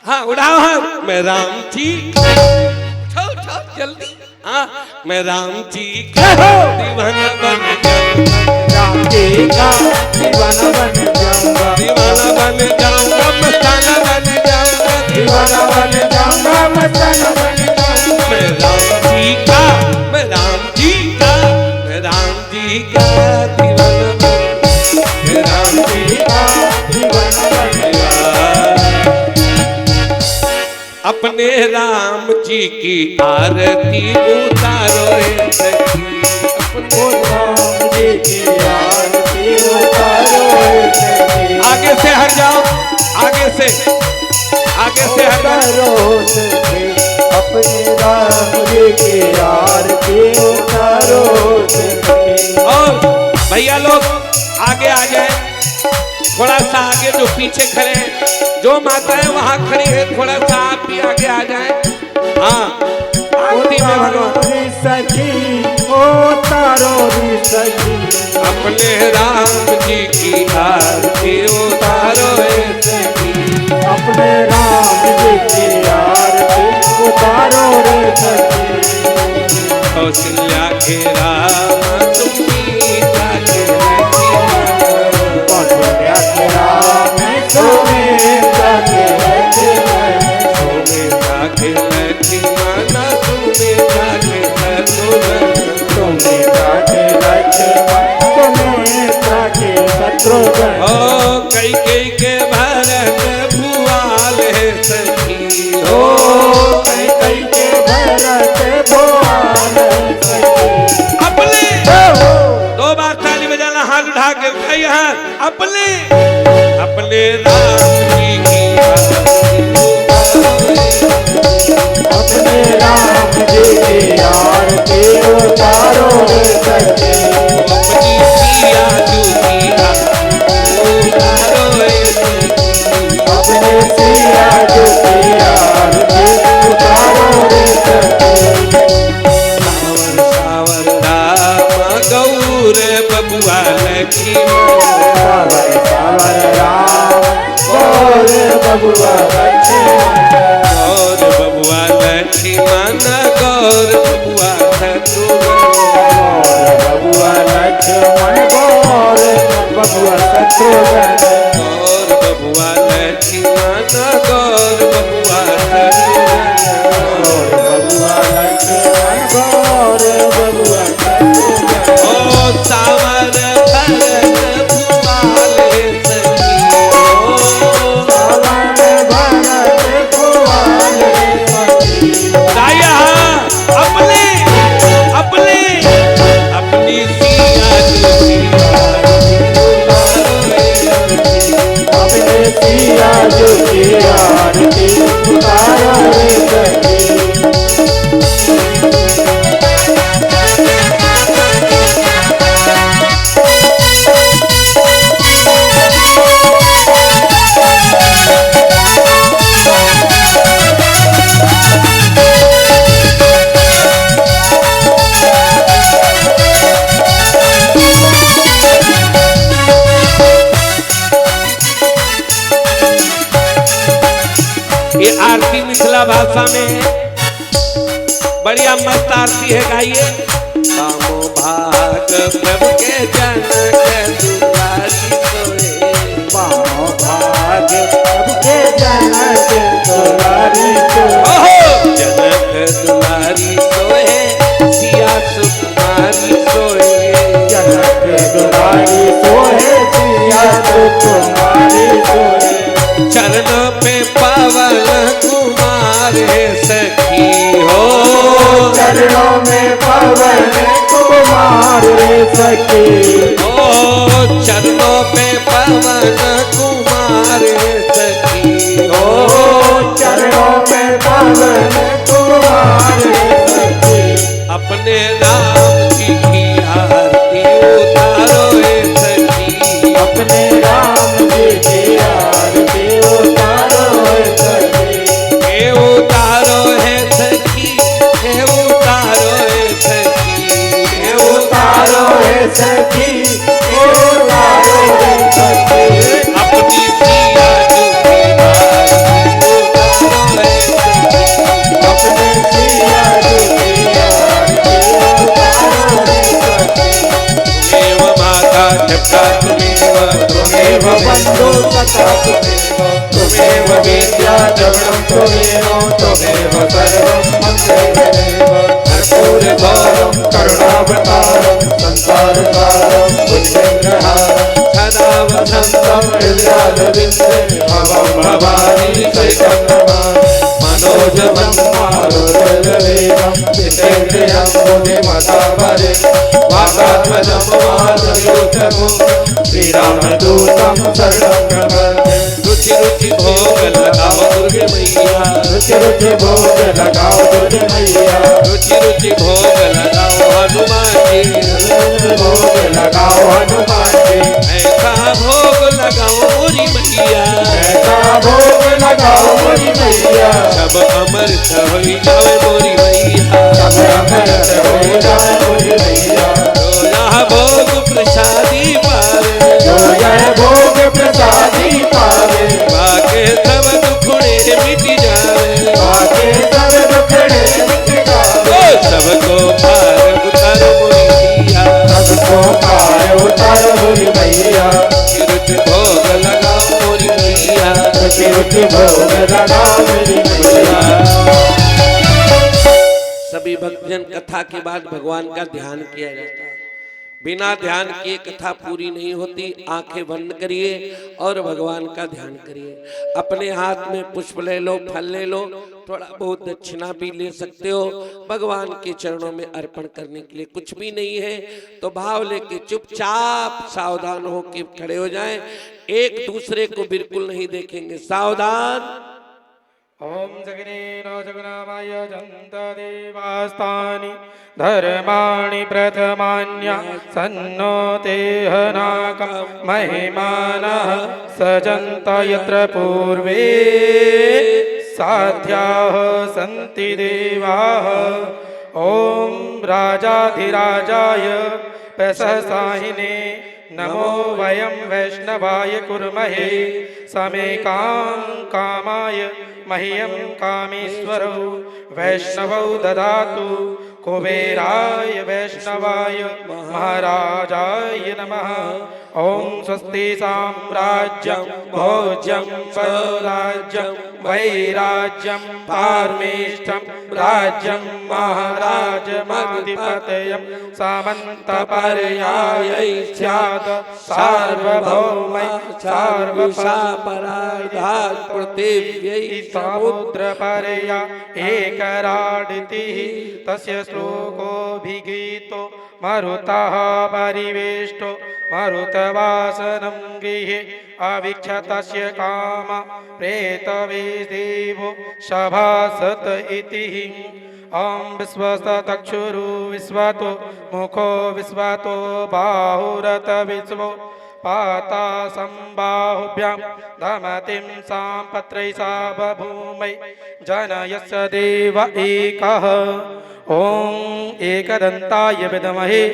हाँ उड़ाओ। हाँ मैं राम जी। उठो उठो जल्दी। हाँ मैं राम जी का दीवाना बन जाऊंगा। राम जी का दीवाना बन जाऊंगा। दीवाना बन जाऊंगा, मस्ताना बन जाऊंगा। दीवाना बन जाऊंगा, मस्ताना बन जाऊंगा। मैं राम जी का, मैं राम जी का, मैं राम जी का दीवाना बन, मैं राम जी का दीवाना बन अपने राम जी की आरती उतारो रे सखी। अपने राम जी की आरती उतारो रे सखी। आगे से हट जाओ, आगे से हट जाओ। अपने राम जी की आरती उतारो सखी। और भैया लोग आगे आ जाए, थोड़ा सा आगे जो पीछे खड़े हैं, जो माताएं वहां खड़ी है, थोड़ा सा आप भी आगे आ जाए। हाँ आरती में भगवान सखी उतारो रे सखी। अपने राम जी की आरती उतारो रे सखी। अपने राम जी की आरती उतारो रे सखी। कौशल्या के राम तुम सीता के लक्ष्मण। कौशल्या के राम सुमित्रा के लक्ष्मण। सुमित्रा के लक्ष्मण, सुमित्रा के शत्रुघ्न। सुमित्रा के लक्ष्मण, सुमित्रा के शत्रुघ्न। ओ कैकेयी के अपने अपने राम जी की अपने राम जी की आरती उतारो रे सखी। अपनी सिया जी की उतारो रे सखी। अपने सिया जी की आरती उतारो रे सखी। सावर सावर राम गौर बबुआ लक्ष्मण। सावर सावर राम गौर बबुआ लक्ष्मण। गौर बबुआ लक्ष्मण गौर बबुआ शत्रुघ्न। गौर बबुआ लक्ष्मण गौर बबुआ शत्रुघ्न। गौर बबुआ लक्ष्मण गौर बबुआ शत्रुघ्न। गौर बबुआ लक्ष्मण गौर बबुआ शत्रुघ्न। ओ सावर भरत भुआल सखी। ओ सावन भरत भुआल सखी। दाया अपने अपने अपनी सिया जी अपने सिया जी की आरती उतारो रे सखी। ये आरती मिथिला भाषा में है, बढ़िया मस्त आरती है। गाइए। कामो भाग प्रभु के जनक दुलारी सोए। बाहों भाग्य सबके जनक दुलारी को। ओहो जनक दुलारी सोए सिया सुकुमारी सोए। जनक दुलारी सोहे सिया सुकुमारी सोहे। चरणों पे पावन कुमार है सखी हो। चरणों में पवन कुमार रे सखी। ओ चरणों पे पवन कुमार है सखी हो। चरणों में पवन कुमार रे सखी। अपने राम जी की आरती उतारो है सखी। अपने राम जी की आरती उतारो रे सखी। हे उतारो है सखी। हे उतारो है सखी। हे उतारो है सखी। उतारो रे सखी। अपनी सिया जी की आरती उतारो है सखी। अपने सिया जी की आरती उतारो रे सखी। तुमेव माता जपता तुमेव बंधु सखा तुमेव विद्या द्रविणं त्वमेव सर्वं मङ्गलमेव। कर्पूर गौरं करुणावतारं संसारसारं बुद्धिग्रहारं सदा वसन्तं हृदयारविन्दे भवं भवानी सहितं नमामि। मनोजवं मारुतवेगं जितेन्द्रियं बुद्धिमतापरे वातात्मजं वासुदेवं श्रीरामदूतं शरणं प्रपद्ये। रुचि रुचि भोग लगाओ दुर्गे मैया। रुचि रुचि भोग लगाओ दुर्गे मैया। रुचि रुचि भोग लगाओ हनुमान जी। भोग लगाओ हनुमान जी। ऐसा भोग लगाओ मोरी मैया। ऐसा भोग लगाओ मोरी मैया। सब अमृत हो जाओ मोरी मैया। सब अमृत हो जाए मोरी मैया। जो यहाँ भोग प्रसादी पावे। जो यह भोग प्रसादी पावे। बाके सब दुखड़े मिट जावे। बाके सब दुखड़े मिट जावे। ओ सबको पार उतारो मोरी मैया। सबको पार उतारो मोरी मैया। रुचि भोग लगाओ मोरी मैया। रुचि रुचि भोग लगाओ मोरी मैया। सभी भक्तजन कथा के बाद भगवान का ध्यान किया जाता है। बिना ध्यान किए कथा पूरी नहीं होती। आंखें बंद करिए और भगवान का ध्यान करिए। अपने हाथ में पुष्प ले लो, फल ले लो, थोड़ा बहुत दक्षिणा भी ले सकते हो। भगवान के चरणों में अर्पण करने के लिए कुछ भी नहीं है, तो भाव लेके चुपचाप सावधान होके खड़े हो जाएं। एक दूसरे को बिल्कुल नहीं देखेंगे। सावधान। ओम जगनेन जगनामाय जन्त देवास्तानि धर्माणि प्रथमान्य सन्नो तेहनाकं महिमानः सजन्त यत्र पूर्वे साध्याः सन्ति देवाः। ओम राजाधिराजाय प्रशंसाहिने नमो वयं वैष्णवाय कुर्महे समेकां कामाय मह्यं कामेश्वरौ वैष्णवौ ददातु कुबेराय वैष्णवाय महाराजाय नमः। ओम स्वस्ति साम्राज्यं भोज्यं स्वराज्यं वैराज्यं पारमेष्ठं राज्यं महाराजमधिपतयं सामन्तपर्यायै स्यात् सार्वभौमै सार्वपराधात् पृथिव्यै समुद्रपर्या एकराडितिः तस्य श्लोकोऽभिगीतो मरुतः परिवेष्टो मरुतवासनं गृहे अवीक्षतस्य काम प्रेतवेदेवो सभासत इति। ओम विश्वस्तचक्षुरु विश्वतो मुखो विश्वतो बाहुरत विश्वो पाता संबाहुभ्यां धमतिं साम्पत्रै सा बभूमै जनयस्य देव एकः। ओम एकदन्ताय विद्महे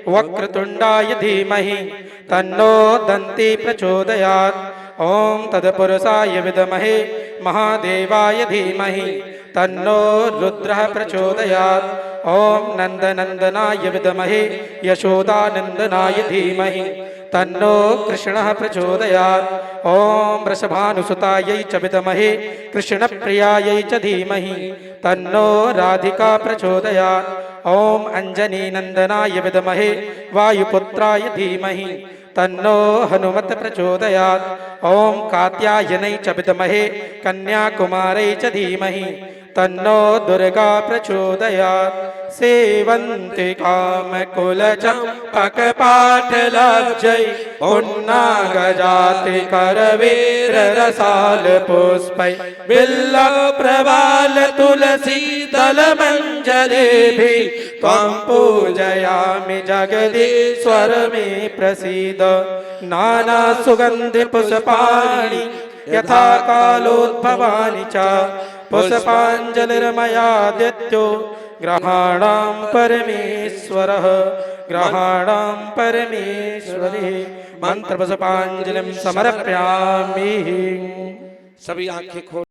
वक्रतुण्डाय धीमहि तन्नो दन्ती प्रचोदयात्। ओम तत्पुरुषाय विद्महे महादेवाय धीमहि तन्नो रुद्रः प्रचोदयात्। ओम नन्दनन्दनाय विद्महे यशोदानन्दनाय धीमहि तन्नो कृष्णः प्रचोदयात्। ओम वृषभानुसुतायै च विद्महे कृष्णप्रियायै च धीमहि तन्नो राधिका प्रचोदयात्। ओम अंजनीनन्दनाय विद्महे वायुपुत्राय धीमहि तन्नो हनुमत प्रचोदयात्। ओम कात्यायनै च विद्महे कन्याकुमारै च धीमहि तन्नो दुर्गा प्रचोदयात्। सेवन्ति कामकुलचम्पकपाटलाब्जै उन्नागजाति करवीररसालपुष्पै बिल्लप्रवाल तुलसी दलमञ्जरीभिः त्वं पूजयामि जगदीश्वर मे प्रसीद। नानासुगन्धिपुष्पाणि यथा कालोद्भवानि च पुष्पाञ्जलिर्मया दत्तो ग्रहाणां परमेश्वरः ग्रहाणां परमेश्वरी। मंत्र पुष्पाञ्जलिं समर्पयामि। सभी आंखें खोल